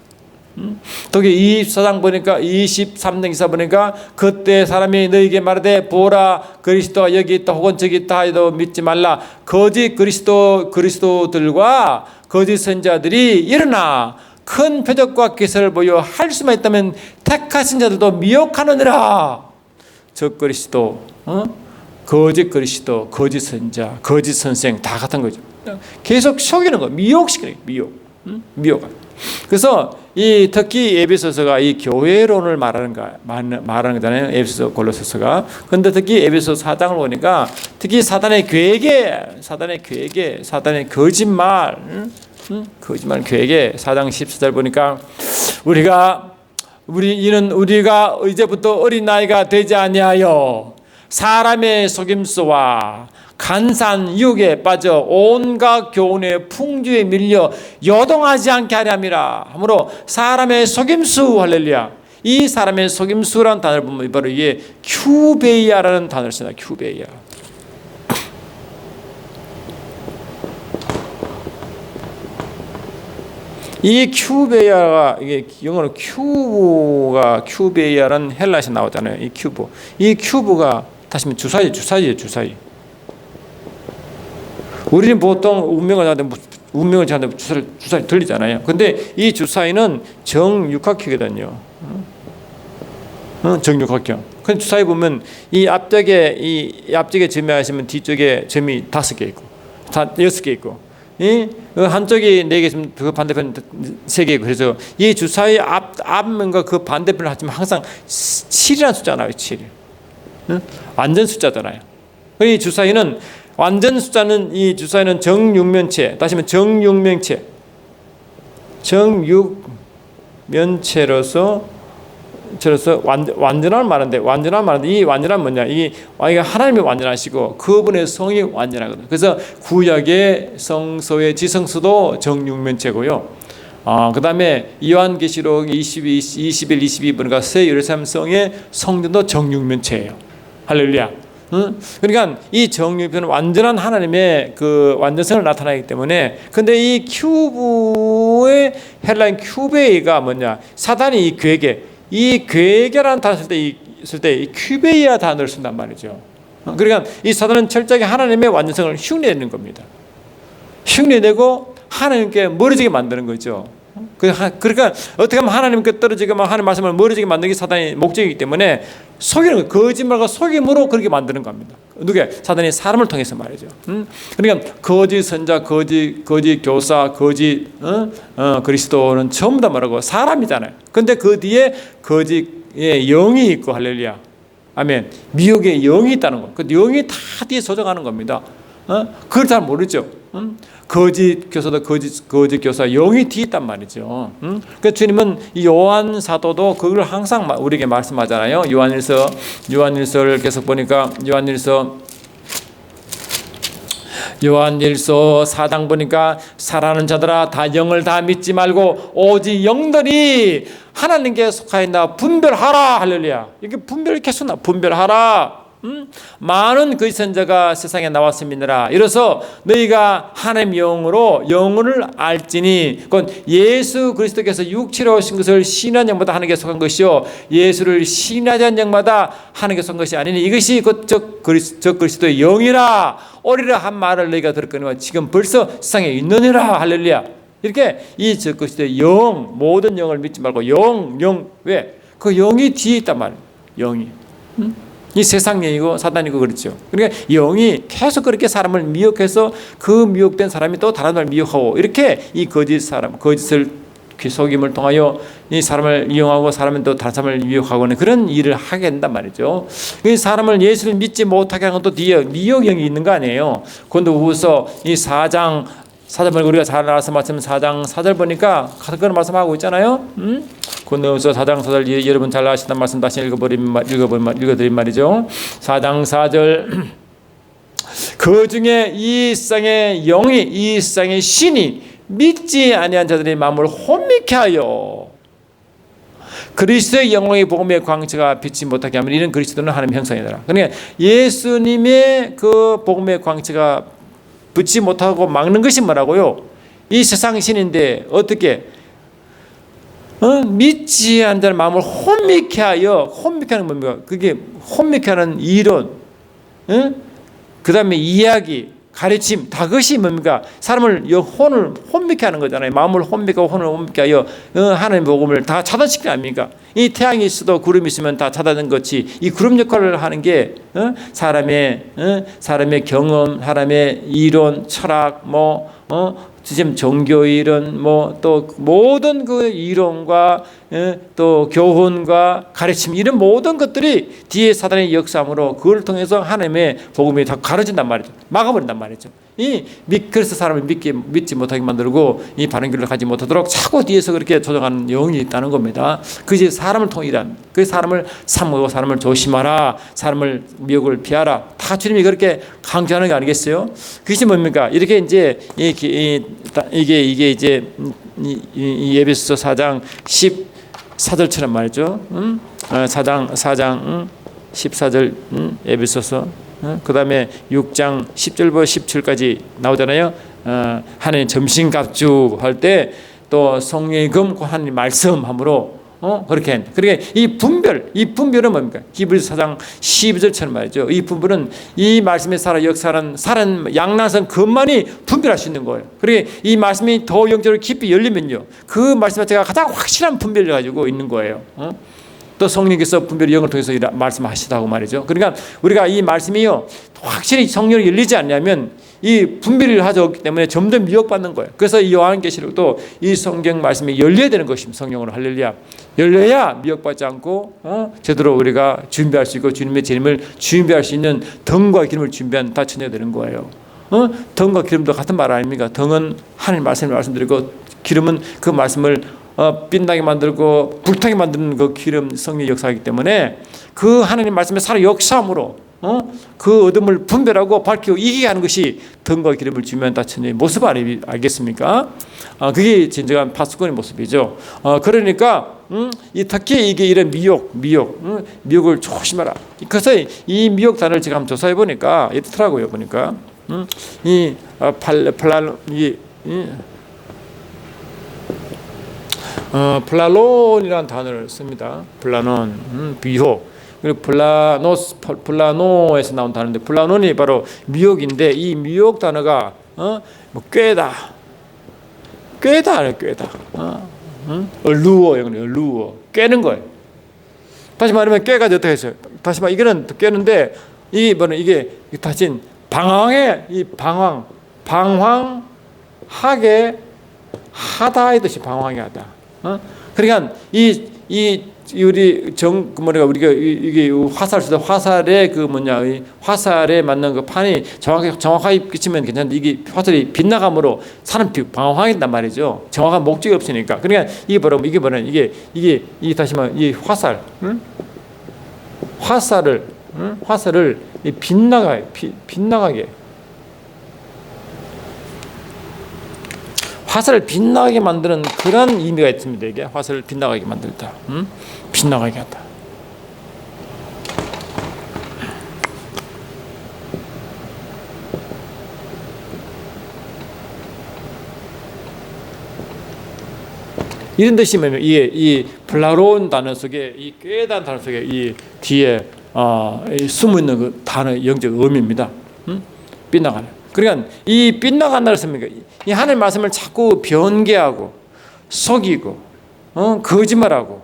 거기 24장 보니까 23장 보니까 그때 사람이 너희에게 말하되 보라 그리스도가 여기 있다 혹은 저기 있다 해도 믿지 말라. 거짓 그리스도들과 거짓 선자들이 일어나 큰 표적과 기사를 보여 할 수만 있다면 택하신 자들도 미혹하느니라. 저 그리스도 거짓 그리스도 거짓 선자 거짓 선생 다 같은 거죠. 계속 속이는 거 미혹시키는 거예요. 미혹. 미혹하는. 그래서 이 특히 에베소서가 이 교회론을 말하는 거잖아요. 에베소서 골로새서가. 근데 특히 에베소 4장을 보니까 특히 사단의 괴계, 사단의 거짓말, 거짓말 괴계 4장 14절 보니까 우리가 이제부터 어린 나이가 되지 아니하여 사람의 속임수와 간산 유혹에 빠져 온갖 교훈의 풍주에 밀려 요동하지 않게 하려 함이라. 하므로 사람의 속임수, 할렐루야. 이 사람의 속임수라는 단어를 보면 바로 이게 큐베이아라는 단어를 씁니다. 큐베이아. 이 큐베이아가, 이게 영어로 큐베이아라는 헬라에서 나오잖아요. 이 큐브가 다시 주사위. 우리는 보통 운명을 자는데 주사위 들리잖아요. 근데 이 주사위는 정육각형이거든요. 정육각형. 근데 주사위 보면 이 앞쪽에 점이 하시면 뒤쪽에 점이 5개 있고, 6개 있고, 한쪽이 4개 있으면 그 반대편 3개 있고, 그래서 이 주사위 앞면과 그 반대편을 하시면 항상 7이라는 숫자가 나와요. 7. 완전 숫자잖아요. 이 주사위는 완전 숫자는 이 주사위는 정육면체, 다시 말하면 정육면체로서 완전한 말인데 이 완전한 뭐냐? 이게 하나님이 완전하시고 그분의 성이 완전하거든요. 그래서 구약의 성소의 지성소도 정육면체고요. 그다음에 요한계시록 21, 22번과 새 예루살렘 성의 성전도 정육면체예요. 할렐루야. 그러니까 이 정육면체는 완전한 하나님의 그 완전성을 나타내기 때문에, 근데 이 큐브의 헬라인 큐베이가 뭐냐? 사단이 이 괴계라는 단어를 쓸 때 이 큐베이아 단어를 쓴단 말이죠. 그러니까 이 사단은 철저하게 하나님의 완전성을 흉내내는 겁니다. 흉내내고 하나님께 멀어지게 만드는 거죠. 그러니까 어떻게 하면 하나님께 떨어지게 하나님 말씀을 멀어지게 만드는 게 사단의 목적이기 때문에 속이는 거, 거짓말과 속임으로 그렇게 만드는 겁니다. 누게? 사단이 사람을 통해서 말이죠. 그러니까 거짓 선자, 거짓 교사, 거짓 그리스도는 전부 다 말하고 사람이잖아요. 근데 그 뒤에 거짓의 영이 있고, 할렐루야, 아멘. 미혹의 영이 있다는 거. 그 영이 다 뒤에 조정하는 겁니다. 그걸 잘 모르죠. 거짓 교사도 거짓 교사 영이 뒤에 있단 말이죠. 그러니까 주님은 이 요한 사도도 그걸 항상 우리에게 말씀하잖아요. 요한일서를 계속 보니까 요한일서 4장 보니까 사랑하는 자들아 다 영을 다 믿지 말고 오직 영들이 하나님께 속하였나 분별하라. 할렐루야. 이게 분별이 계속 분별하라. 많은 그 선자가 세상에 나왔음이니라. 이로써 너희가 하나님 영을 알지니, 그건 예수 그리스도께서 육체로 오신 것을 신한 영마다 하나님께 속한 것이요 예수를 신하지 않은 영마다 하나님께 속한 것이 아니니 이것이 적 그리스도의 영이라. 오리라 한 말을 너희가 들었거니와 지금 벌써 세상에 있느니라. 할렐루야. 이렇게 이 적 그리스도의 영, 모든 영을 믿지 말고 왜? 그 영이 뒤에 있단 말이에요. 영이. 이 세상 영이고 사단이고 그렇죠. 그러니까 영이 계속 그렇게 사람을 미혹해서 그 미혹된 사람이 또 다른 사람을 미혹하고, 이렇게 이 거짓을 속임을 통하여 이 사람을 이용하고 사람은 또 다른 사람을 미혹하고는 그런 일을 하게 된단 말이죠. 이 사람을 예수를 믿지 못하게 하는 것도 뒤에 미혹영이 있는 거 아니에요. 고린도후서 이 4장 4절 우리가 잘 알아서 말씀 4장 4절 보니까 그런 말씀하고 있잖아요. 고린도후서 4장 4절 여러분 잘 아시는 말씀 다시 읽어드린 말이죠. 4장 4절 그 중에 이 세상의 영이 이 세상의 신이 믿지 아니한 자들의 마음을 혼미케 하여 그리스도의 영광의 복음의 광채가 빛이 못하게 하면 이런 그리스도는 하나님의 형상이더라. 그러니까 예수님의 그 복음의 광채가 붙지 못하고 막는 것이 뭐라고요? 이 세상 신인데 어떻게 믿지 않는 자의 마음을 혼미케 하여, 혼미케 하는 뭡니까? 그게 혼미케 하는 이론, 그 다음에 이야기, 가르침, 다 그것이 뭡니까? 사람을 혼을 혼미케 하는 거잖아요. 마음을 혼미케 하고 혼을 혼미케 하여 하나님의 복음을 다 차단시키는 거 아닙니까? 이 태양이 있어도 구름이 있으면 다 차단된 것이 이 구름 역할을 하는 게 사람의 경험, 사람의 이론, 철학, 지금 종교일은 뭐 또 모든 그 이론과 또 교훈과 가르침 이런 모든 것들이 뒤에 사단의 역사함으로 그걸 통해서 하나님의 복음이 다 가려진단 말이죠. 막아버린단 말이죠. 그래서 사람을 믿지 못하게 만들고 이 바른 길을 가지 못하도록 자꾸 뒤에서 그렇게 조정하는 영이 있다는 겁니다. 그것이 사람을 통해 일한, 그 사람을 삼고 사람을 조심하라, 사람을 미혹을 피하라. 다 주님이 그렇게 강조하는 게 아니겠어요? 그것이 뭡니까? 이렇게 이제 이게 이제 이 에베소서 4장 14절처럼 말이죠. 4장 14절 에베소서. 그 다음에 6장 10절부터 17까지 나오잖아요. 하나님 점심갑주 할 때 또 성령의 검고 하나님 말씀함으로 그렇게. 그러니까 이 분별은 뭡니까? 히브리서 4장 12절처럼 말이죠. 이 분별은 이 말씀에 살아 역사하는 양날선 그것만이 분별할 수 있는 거예요. 그러니까 이 말씀이 더 영적으로 깊이 열리면요, 그 말씀 자체가 가장 확실한 분별을 가지고 있는 거예요. 또 성령께서 분별의 영을 통해서 말씀하시다고 말이죠. 그러니까 우리가 이 말씀이요 확실히 성령이 열리지 않냐면 이 분별을 하기 때문에 점점 미혹받는 거예요. 그래서 이 요한계시록도 이 성경 말씀이 열려야 되는 것입니다. 성령으로 할렐루야. 열려야 미혹받지 않고 제대로 우리가 준비할 수 있고 주님의 재림을 준비할 수 있는 덩과 기름을 준비한 다 천여가 되는 거예요. 덩과 기름도 같은 말 아닙니까? 덩은 하나님 말씀을 말씀드리고 기름은 그 말씀을 빛나게 만들고 불타게 만드는 그 기름 성령의 역사이기 때문에 그 하나님 말씀에 살아 역사함으로 그 어둠을 분별하고 밝히고 이기게 하는 것이 덩과 기름을 주면 다천의 모습 알겠습니까? 그게 진정한 파수꾼의 모습이죠. 그러니까 특히 이게 이런 미혹을 조심하라. 그래서 이 미혹 단어를 제가 한번 조사해 보니까 이렇더라고요. 보니까 플라론이라는 단어를 씁니다. 플라논, 비호. 그리고 플라노에서 나온 단어인데 플라논이 바로 미혹인데 이 미혹 단어가 뭐 꾀다. 얼루어, 꾀는 거예요. 다시 말하면 꾀가 어떻게 했어요? 다시 말 이거는 꾀는데 이게 다시 방황하게 하다의 뜻이 방황하게 하다. 그러니까 우리가 이게 화살에 화살에 맞는 그 판이 정확하게 비치면 괜찮은데 이게 화살이 빗나감으로 사람 방황한단 말이죠. 정확한 목적이 없으니까. 그러니까 이게 다시 말하면 이 화살을 빗나가게. 화살을 빗나가게 만드는 그런 의미가 있습니다. 이게 화살을 빗나가게 만들다, 빗나가게 하다. 이런 뜻이 뭐냐면 이 플라론 단어 속에 이 꾀단 단어 속에 이 뒤에 숨어 있는 그 단어 영적 의미입니다. 빗나가는. 그러니까 이 빗나간다는 씁니까? 이 하나님 말씀을 자꾸 변개하고 속이고 거짓말하고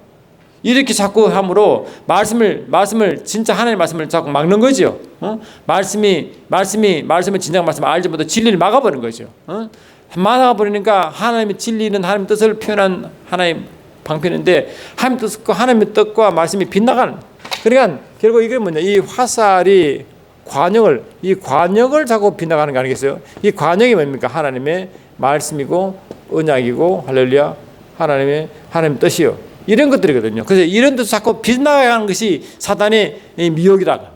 이렇게 자꾸 함으로 말씀을 진짜 하나님 말씀을 자꾸 막는 거죠. 말씀을 진정 말씀을 알지 못해 진리를 막아버리는 거죠. 막아버리니까 하나님의 진리는 하나님의 뜻을 표현한 하나님 방편인데 하나님의 뜻과 말씀이 빗나가는. 그러니까 결국 이게 뭐냐? 이 화살이 관역을 자꾸 빗나가는 거 아니겠어요? 이 관역이 뭡니까? 하나님의 말씀이고 언약이고 할렐루야 하나님의 뜻이요. 이런 것들이거든요. 그래서 이런 뜻 자꾸 빗나가는 것이 사단의 미혹이다.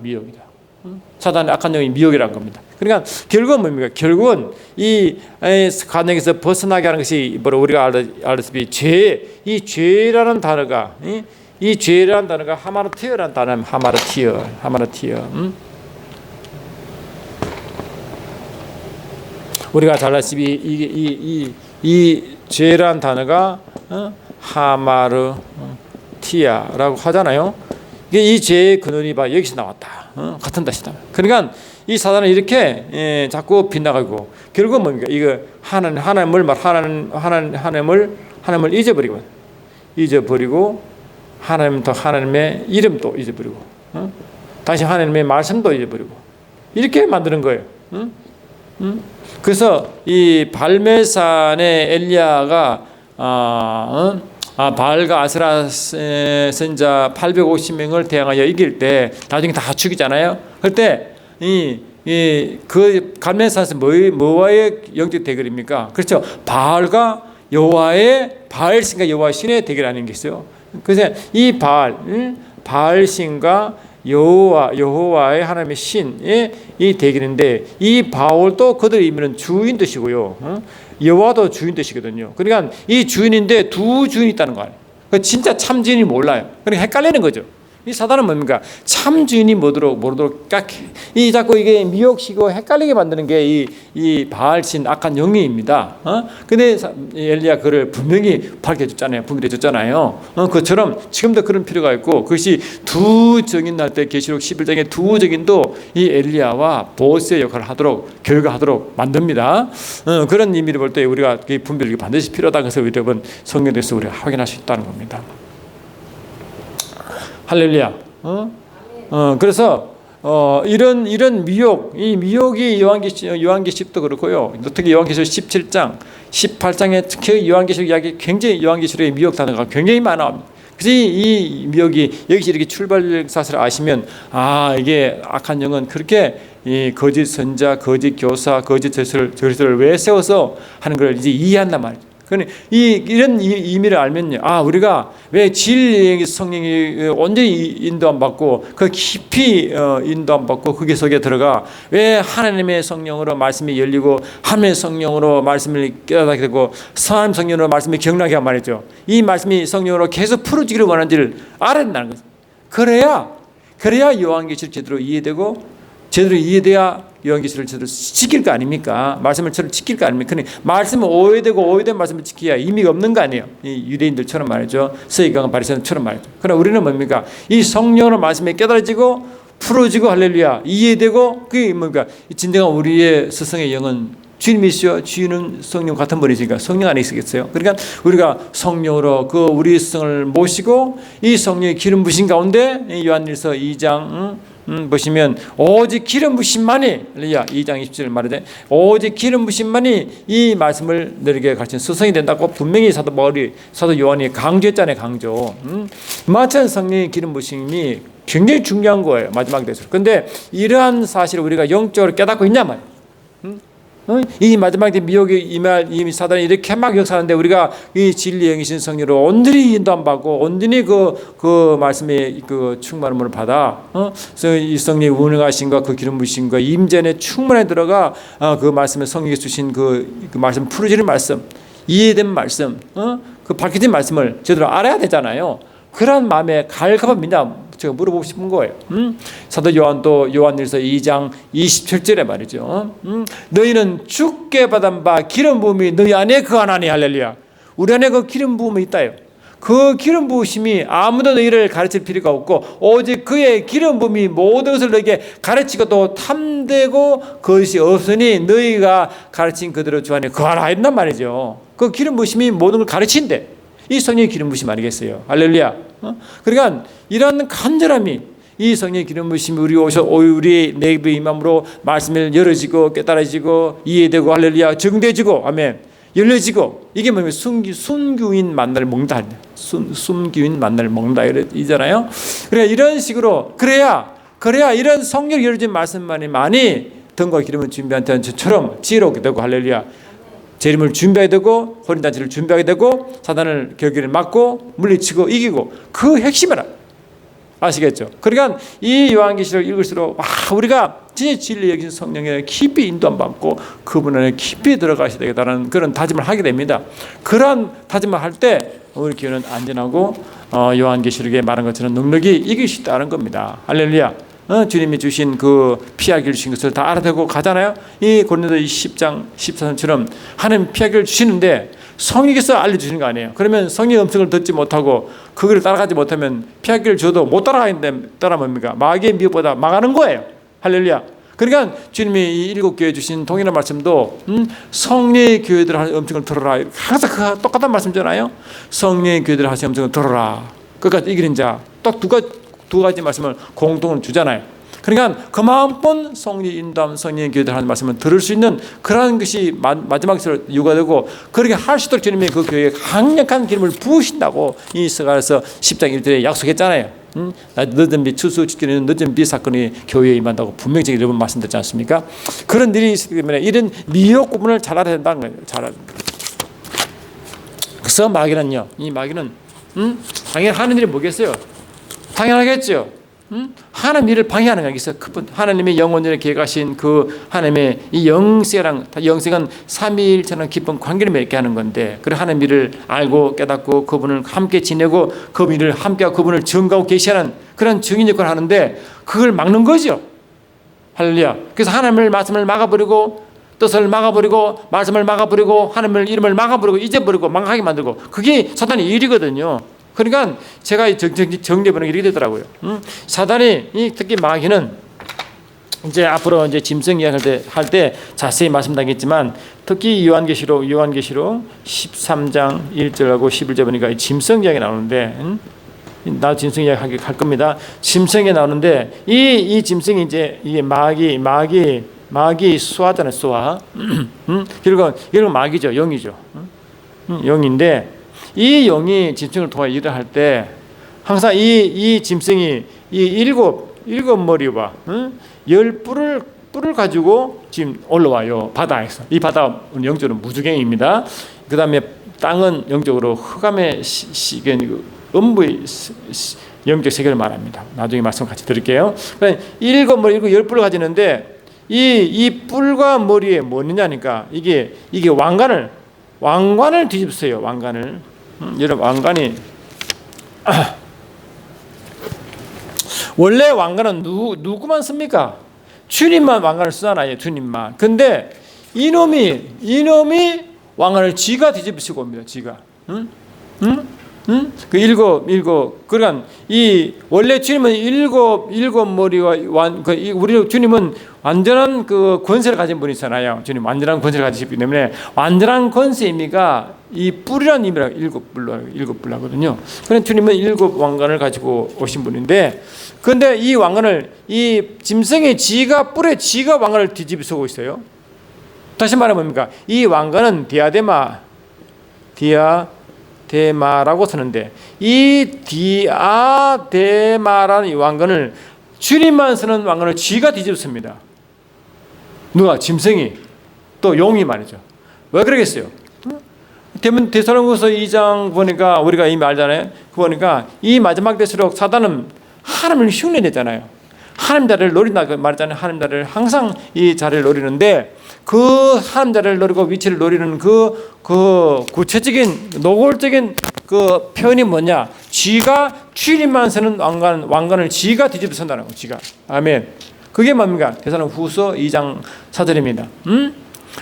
사단의 악한 영이 미혹이라는 겁니다. 그러니까 결국은 뭡니까? 결국은 이 관역에서 벗어나게 하는 것이 바로 우리가 알다시피 이 죄라는 단어가 하마르티어라는 단어입니다. 하마르티어. 우리가 잘 아시다시피 이 죄란 단어가 하마르티아라고 하잖아요. 이 죄의 근원이 봐 여기서 나왔다. 같은 뜻이다. 그러니까 이 사단은 이렇게 자꾸 빗나가고 결국은 뭡니까? 이거 하나님을 잊어버리고 하나님의 이름도 잊어버리고 다시 하나님의 말씀도 잊어버리고 이렇게 만드는 거예요. 그래서 이 발매산의 엘리야가 바알과 아스라 선자 850명을 대항하여 이길 때 나중에 다 죽이잖아요. 그때 그 갈멜산에서 뭐와의 영적 대결입니까? 그렇죠. 바알과 바알신과 여호와 신의 대결 아닌 게 있어요. 그래서 이 바알 신과 여호와의 하나님의 신의 이 대결인데, 이 바울도 그들의 의미는 주인 뜻이고요. 여호와도 주인 뜻이거든요. 그러니까 이 주인인데 두 주인이 있다는 거예요. 진짜 참 주인이 몰라요. 그러니까 헷갈리는 거죠. 이 사단은 뭡니까? 참 주인이 모르도록 이 자꾸 이게 미혹시고 헷갈리게 만드는 게 이 바알신 악한 영이입니다. 근데 엘리야 그를 분명히 밝혀줬잖아요. 분별해줬잖아요. 그처럼 지금도 그런 필요가 있고, 그것이 두 정인 날 때 계시록 11장의 두 정인도 이 엘리야와 보스의 역할을 하도록 교육하도록 만듭니다. 그런 의미를 볼 때 우리가 분별이 반드시 필요하다. 그래서 여러분 성경에서 우리가 확인할 수 있다는 겁니다. 할렐루야. 그래서 이런 미혹, 이 미혹이 요한계시록도 그렇고요. 특히 요한계시록 17장, 18장에 특히 요한계시록 이야기 굉장히 요한계시록의 미혹 단어가 굉장히 많아. 그래서 이 미혹이 여기서 이렇게 출발 사실을 아시면, 이게 악한 영은 그렇게 이 거짓 선자, 거짓 교사, 거짓 저리스를 왜 세워서 하는 걸 이제 이해한단 말이죠. 이런 의미를 알면요, 우리가 왜 진리의 성령이 온전히 인도 안 받고 그 깊이 인도 안 받고 그게 속에 들어가 왜 하나님의 성령으로 말씀이 열리고 하나님의 성령으로 말씀을 깨닫게 되고 하나님 성령으로 말씀이 기억나게 한 말이죠. 이 말씀이 성령으로 계속 풀어지기를 원하는지를 알아야 된다는 거죠. 그래야 요한계시록 제대로 이해되고, 제대로 이해돼야 요한계시록을 제대로 지킬 거 아닙니까? 말씀을 제대로 지킬 거 아닙니까? 말씀은 오해된 말씀을 지켜야 의미가 없는 거 아니에요. 이 유대인들처럼 말이죠. 서기관 바리새인처럼 말이죠. 그러나 우리는 뭡니까? 이 성령으로 말씀이 깨달아지고 풀어지고 할렐루야 이해되고, 그게 뭡니까? 진정한 우리의 스승의 영은 주님이시여, 주인은 성령 같은 분이시니까 성령 안에 있겠어요. 그러니까 우리가 성령으로 우리 스승을 모시고 이 성령의 기름 부신 가운데 요한일서 2장 보시면 오직 기름 부심만이, 2장 27절 말하되 오직 기름 부심만이 이 말씀을 너에게 가르치는 스승이 된다고 분명히 사도 요한이 강조했잖아요. 강조. 마찬 성령의 기름 부심이 굉장히 중요한 거예요. 마지막 대해서. 그런데 이러한 사실을 우리가 영적으로 깨닫고 있냐 말이에요. 이 마지막 때 미혹이 이미 사단이 이렇게 막 역사하는데 우리가 이 진리의 영이신 성령으로 온전히 인도 안 받고 온전히 그 말씀의 충만함을 받아, 그래서 이 성령의 운행하심과 그 기름 부으심과 임재에 충만에 들어가 그 말씀에 성령이 주신 그 말씀, 풀어지는 말씀, 이해된 말씀, 그 밝혀진 말씀을 제대로 알아야 되잖아요. 그런 마음에 갈급한 믿음 제가 물어보고 싶은 거예요. 사도 요한도 요한일서 2장 27절에 말이죠. 너희는 주께 받은 바 기름 부음이 너희 안에 거하나니 할렐루야. 우리 안에 그 기름 부음이 있다요. 그 기름 부으심이 아무도 너희를 가르칠 필요가 없고 오직 그의 기름 부음이 모든 것을 너희에게 가르치고 또 탐되고 그것이 없으니 너희가 가르친 그대로 주 안에 거하라 했단 말이죠. 그 기름 부으심이 모든 걸 가르친대. 이 성령의 기름 부으심 아니겠어요? 할렐루야. 그러니까 이런 간절함이, 이 성령의 기름 부으심이 우리 내부의 임함으로 말씀을 열어지고 깨달아지고 이해되고 할렐루야 증대지고 아멘 열려지고, 이게 뭐냐면 순교인 만나를 먹는다. 순교인 만나를 먹는다 이잖아요. 그러니까 이런 식으로 그래야 이런 성령 열어진 말씀만이 많이 등과 기름을 준비한 저처럼 지혜롭게 되고 할렐루야 재림을 준비하게 되고 혼인잔치를 준비하게 되고 사단을 결계를 막고 물리치고 이기고, 그 핵심이라 아시겠죠? 그러니까 이 요한계시를 읽을수록 우리가 진짜 진리 여긴 성령에 깊이 인도 안 받고 그분 안에 깊이 들어가셔야 되겠다는 그런 다짐을 하게 됩니다. 그런 다짐을 할 때 우리 교회는 안전하고 요한계시록에 말한 것처럼 능력이 이길 수 있다는 겁니다. 할렐루야. 주님이 주신 그 피하기를 주신 것을 다 알아듣고 가잖아요. 이 고린도 10장 14절처럼 하나님 피하기를 주시는데 성령께서 알려주시는 거 아니에요. 그러면 성령의 음성을 듣지 못하고 그걸 따라가지 못하면 피하기를 줘도 못 따라가는데 뭡니까? 마귀의 미혹보다 망하는 거예요. 할렐루야. 그러니까 주님이 이 7교회 주신 동일한 말씀도 성령의 교회들 하는 음성을 들어라. 항상 그 똑같은 말씀이잖아요. 성령의 교회들 하시는 음성을 들어라. 끝까지 이기는 자. 딱 두 가지 말씀을 공통으로 주잖아요. 그러니까 그만큼 성령 인도함, 성령의 교회들 하는 말씀을 들을 수 있는 그러한 것이 마지막으로 요구가 되고, 그렇게 할 수 있도록 주님이 그 교회에 강력한 기름을 부으신다고 이 스가랴서 10장 1절에 약속했잖아요. 늦은 비 추수 지키는 늦은 비 사건이 교회에 임한다고 분명히 제가 여러 번 말씀드렸지 않습니까? 그런 일이 있기 때문에 이런 미혹 구분을 잘 알아야 된다는 거예요. 잘 알아야 된다. 그래서 마귀는요, 이 마귀는 당연히 하는 일이 뭐겠어요? 당연하겠죠. 하나님 일을 방해하는 게 있어요. 하나님의 영원전에 계획하신 그 하나님의 이 영생은 삼위일체는 깊은 관계를 맺게 하는 건데, 그래 하나님 일을 알고 깨닫고 그분을 함께 지내고 그분 일을 함께하고 그분을 증거하고 계시하는 그런 증인 역할을 하는데, 그걸 막는 거죠. 할렐루야. 그래서 하나님의 말씀을 막아버리고, 뜻을 막아버리고, 말씀을 막아버리고, 하나님의 이름을 막아버리고, 잊어버리고, 망하게 만들고, 그게 사단의 일이거든요. 그러니까 제가 정리해보는 게 이렇게 되더라고요. 사단이, 특히 마귀는 이제 앞으로 이제 짐승 이야기 할 때 자세히 말씀드리겠지만, 특히 요한계시록 13장 1절하고 11절 보니까 짐승 이야기 나오는데, 나 짐승 이야기 할 겁니다. 짐승이 나오는데, 이 짐승이 이제 이게 마귀 수하잖아요, 수하. 그리고 이건 마귀죠, 영이죠. 영인데, 이 영이 짐승을 통해 일을 할 때 항상 이 짐승이 이 일곱 머리와 10뿔을 가지고 지금 올라와요, 바다에서. 이 바다 영적으로 무주갱입니다. 그 다음에 땅은 영적으로 흑암의 음부의 영적 세계를 말합니다. 나중에 말씀 같이 드릴게요. 그러니까 7머리 10뿔을 가지는데, 이 뿔과 머리에 뭐냐니까 이게 왕관을 뒤집어요. 왕관을. 여러분, 왕관이 원래 왕관은 누구만 씁니까? 주님만 왕관을 쓰잖아요. 주님만. 근데 이놈이 왕관을 지가 뒤집으시고 옵니다. 지가. 그 일곱. 그러니까 이 원래 주님은 일곱 머리와 우리 주님은 완전한 그 권세를 가진 분이잖아요. 주님 완전한 권세를 가지시기 때문에 완전한 권세의 의미가 이 뿔이라는 의미라 일곱 뿔 하거든요. 그래서 주님은 7 왕관을 가지고 오신 분인데, 그런데 이 왕관을 이 짐승의 뿔에 지가 왕관을 뒤집어쓰고 있어요. 다시 말하면 뭡니까? 이 왕관은 디아데마라고 쓰는데, 이 디아데마라는 이 왕관을 주님만 쓰는 왕관을 쥐가 뒤집습니다. 누가? 짐승이, 또 용이 말이죠. 왜 그러겠어요? 데살로니가서 2장 보니까 우리가 이미 알잖아요. 보니까 이 마지막 때일수록 사단은 하나님을 흉내내잖아요. 하나님 자리를 노린다고 말했잖아요. 하나님 자리를 항상 이 자리를 노리는데, 그 하나님 자리를 노리고 위치를 노리는 그 구체적인 노골적인 그 표현이 뭐냐? 쥐가 주님만 쓰는 왕관을 쥐가 뒤집어 쓴다는 거. 쥐가. 아멘. 그게 뭡니까? 데살로니가후서 2장 4절입니다.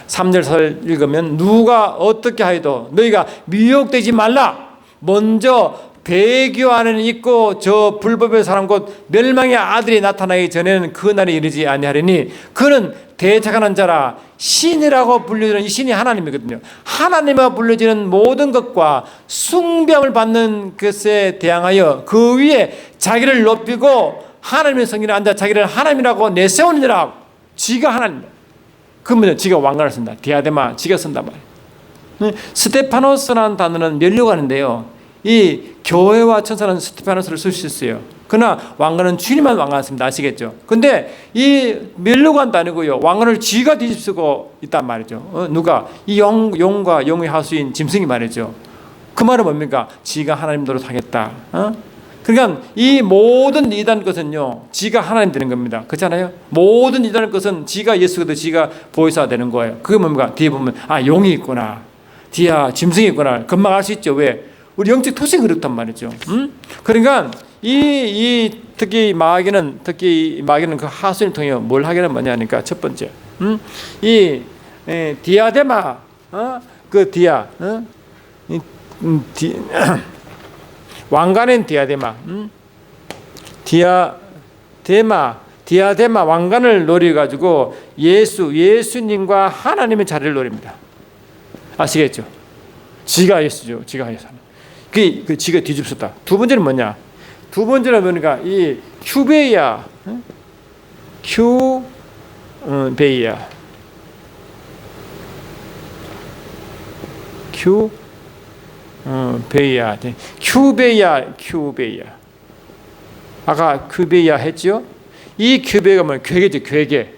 3절 4절 읽으면, 누가 어떻게 하여도 너희가 미혹되지 말라. 먼저 배교 안에는 있고 저 불법의 사람 곧 멸망의 아들이 나타나기 전에는 그 날이 이르지 아니하리니, 그는 대적하는 자라. 신이라고 불려지는 이 신이 하나님이거든요. 하나님과 불려지는 모든 것과 숭배함을 받는 것에 대항하여 그 위에 자기를 높이고 하나님의 성전에 앉아 자기를 하나님이라고 내세우느니라. 지가 하나님. 그러면 지가 왕관을 쓴다. 디아데마, 지가 쓴단 말이에요. 스테파노스라는 단어는 면류관인데요, 이 교회와 천사는 스테파노스를 쓸 수 있어요. 그러나 왕관은 주님만 왕관을 씁니다. 아시겠죠? 근데 이 면류관도 아니고요, 왕관을 쥐가 뒤집쓰고 있단 말이죠. 누가? 이 용과 용의 하수인 짐승이 말이죠. 그 말은 뭡니까? 지가 하나님 노릇하겠다. 그러니까 이 모든 이단 것은요, 지가 하나님 되는 겁니다. 그렇잖아요? 모든 이단의 것은 지가 예수거든, 지가 보혜사가 되는 거예요. 그게 뭡니까? 뒤에 보면 용이 있구나, 디아 짐승이 있구나, 금방 알 수 있죠. 왜? 우리 영적 토생이 그렇단 말이죠. 그러니까 특히 마귀는 그 하수인을 통해 뭘 하기는 뭐냐니까, 첫 번째 이 디아데마, 그 왕관은 디아데마, 디아데마 왕관을 노려가지고 예수님과 하나님의 자리를 노립니다. 아시겠죠? 지가 예수죠. 지가 예수. 그 지가 뒤집었다. 두 번째는 뭐냐? 두 번째는 보니까 이 휴베야, 큐베이아. 큐베이아. 아까 큐베이아 했죠? 이 큐베이가 뭐예요? 괴계죠, 괴계.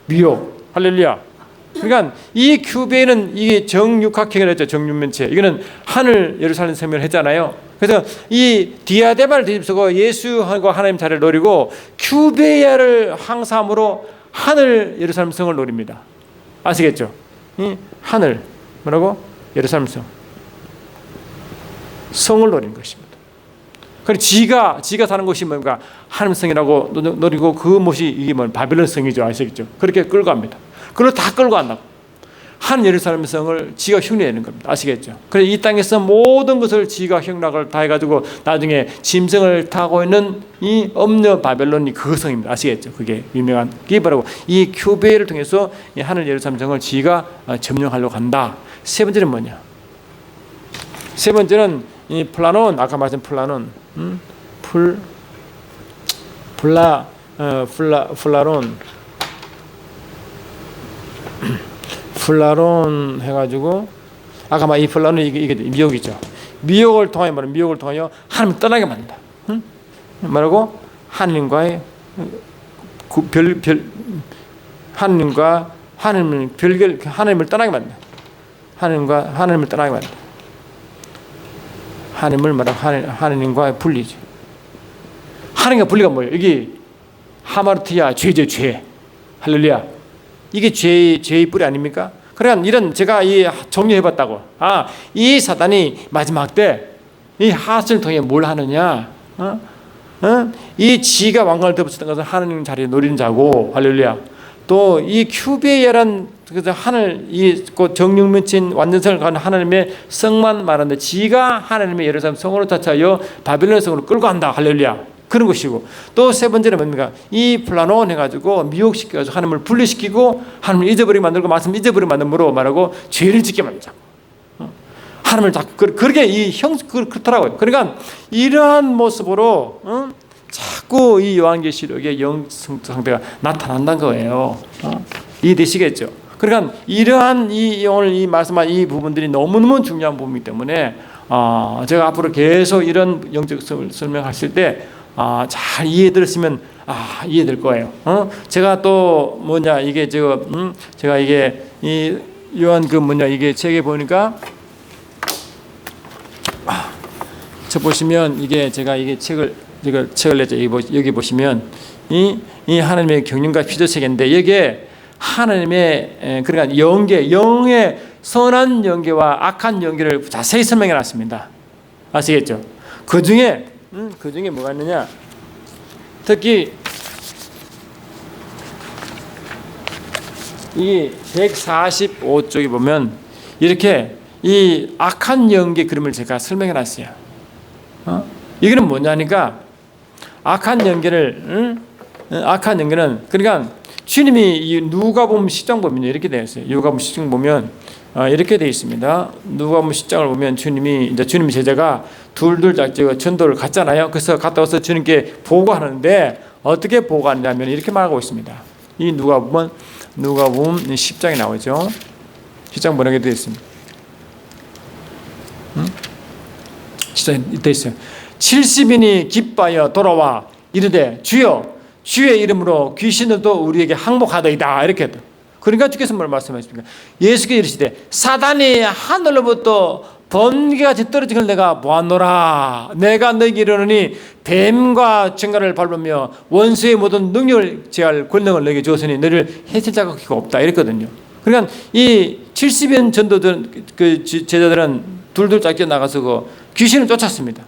미혹. 할렐루야. 그러니까 이 큐베이는 이게 정육각형을 했죠, 정육면체. 이거는 하늘 예루살렘 성면을 했잖아요. 그래서 이 디아데마를 뒤집고 예수하고 하나님 자리를 노리고 큐베이아를 항삼으로 하늘 예루살렘 성을 노립니다. 아시겠죠? 이 하늘 뭐라고? 예루살렘 성을 노리는 것입니다. 그리고 지가 사는 곳이 뭔가 하나님 성이라고 노리고 그 곳이 이게 뭐 바벨론 성이죠, 아시겠죠? 그렇게 끌고 갑니다. 그걸 다 끌고 간다고. 한 예루살렘 성을 지가 흉내내는 겁니다. 아시겠죠? 그래서 이 땅에서 모든 것을 지가 흉락을 다 해가지고 나중에 짐승을 타고 있는 이 엄녀 바벨론이 그 성입니다. 아시겠죠? 그게 유명한 그게 바로 이 큐베를 통해서 이 하늘 예루살렘 성을 지가 점령하려고 한다. 세 번째는 뭐냐? 세 번째는 이 플라논, 아까 말씀 플라논, 플라론 해가지고 아까 막 이 플라논 이게 미혹이죠. 미혹을 통하여 하나님을 떠나게 만든다. 뭐라고? 하나님과의 하나님을 떠나게 만든다. 하나님을 떠나게 만든다. 하나님을 말하고 하나님과의 분리죠. 하나님과 분리가 뭐예요? 이게 하마르티아 죄죠, 죄. 할렐루야. 이게 죄의 뿌리 아닙니까? 그러니까 이런 제가 이 정리해봤다고. 이 사단이 마지막 때 이 하스를 통해 뭘 하느냐? 이 지가 왕관을 덮었던 것은 하나님 자리에 노리는 자고, 할렐루야. 또 이 큐베야란 그래서 하늘 이 정육면체인 완전성을 가는 하나님의 성만 말하는데 지가 하나님의 예루살렘 성으로 자차하여 바벨론 성으로 끌고 간다. 할렐루야. 그런 것이고 또 세 번째는 뭡니까? 이 플라논 해가지고 미혹시켜서 하나님을 분리시키고 하나님을 잊어버리게 만들고 말씀 잊어버리게 만듦으로 말하고 죄를 짓게 만들자고. 하나님을 자꾸 그렇게 이 그렇더라고요. 그러니까 이러한 모습으로 자꾸 이 요한계시록의 영 상태가 나타난다는 거예요. 이해되시겠죠? 그러니까 이러한 오늘 이 말씀한 이 부분들이 너무너무 중요한 부분이기 때문에 제가 앞으로 계속 이런 영적 설명하실 때 잘 이해들었으면 이해될 거예요. 제가 또 뭐냐 이게 제가 이게 이 요한 이게 책에 보니까 저 보시면 이게 제가 이게 책을 냈죠. 여기 보시면 이 하나님의 경륜과 피조세계인데 여기에 하나님의 그러니까 영의 선한 영계와 악한 영계를 자세히 설명해 놨습니다. 아시겠죠? 그 중에 뭐가 있느냐? 특히 이 145쪽에 보면 이렇게 이 악한 영계 그림을 제가 설명해 놨어요. 이거는 뭐냐니까 악한 영계는 그러니까 주님이 이 누가복음 10장 보면 이렇게 되어 있어요. 누가복음 10장 보면 이렇게 되어 있습니다. 누가복음 10장을 보면 주님이 제자가 둘 전도를 갔잖아요. 그래서 갔다 와서 주님께 보고하는데 어떻게 보고하느냐면 이렇게 말하고 있습니다. 이 누가복음 10장에 나오죠. 10장 뭐라고 되어 있습니다. 10장에 되어 있어요. 70인이 기뻐하여 돌아와 이르되 주여 주의 이름으로 귀신들도 우리에게 항복하더이다. 이렇게 했다. 그러니까 주께서 뭘 말씀하십니까? 예수께서 이르시되 사단이 하늘로부터 번개같이 떨어진 걸 내가 보았노라. 내가 너에게 이르노니 뱀과 쟁갈을 밟으며 원수의 모든 능력을 제할 권능을 너에게 주었으니 너를 해칠 자가 없다. 이랬거든요. 그러니까 이 70인 전도들 제자들은 둘 짝져 나가서 귀신을 쫓았습니다.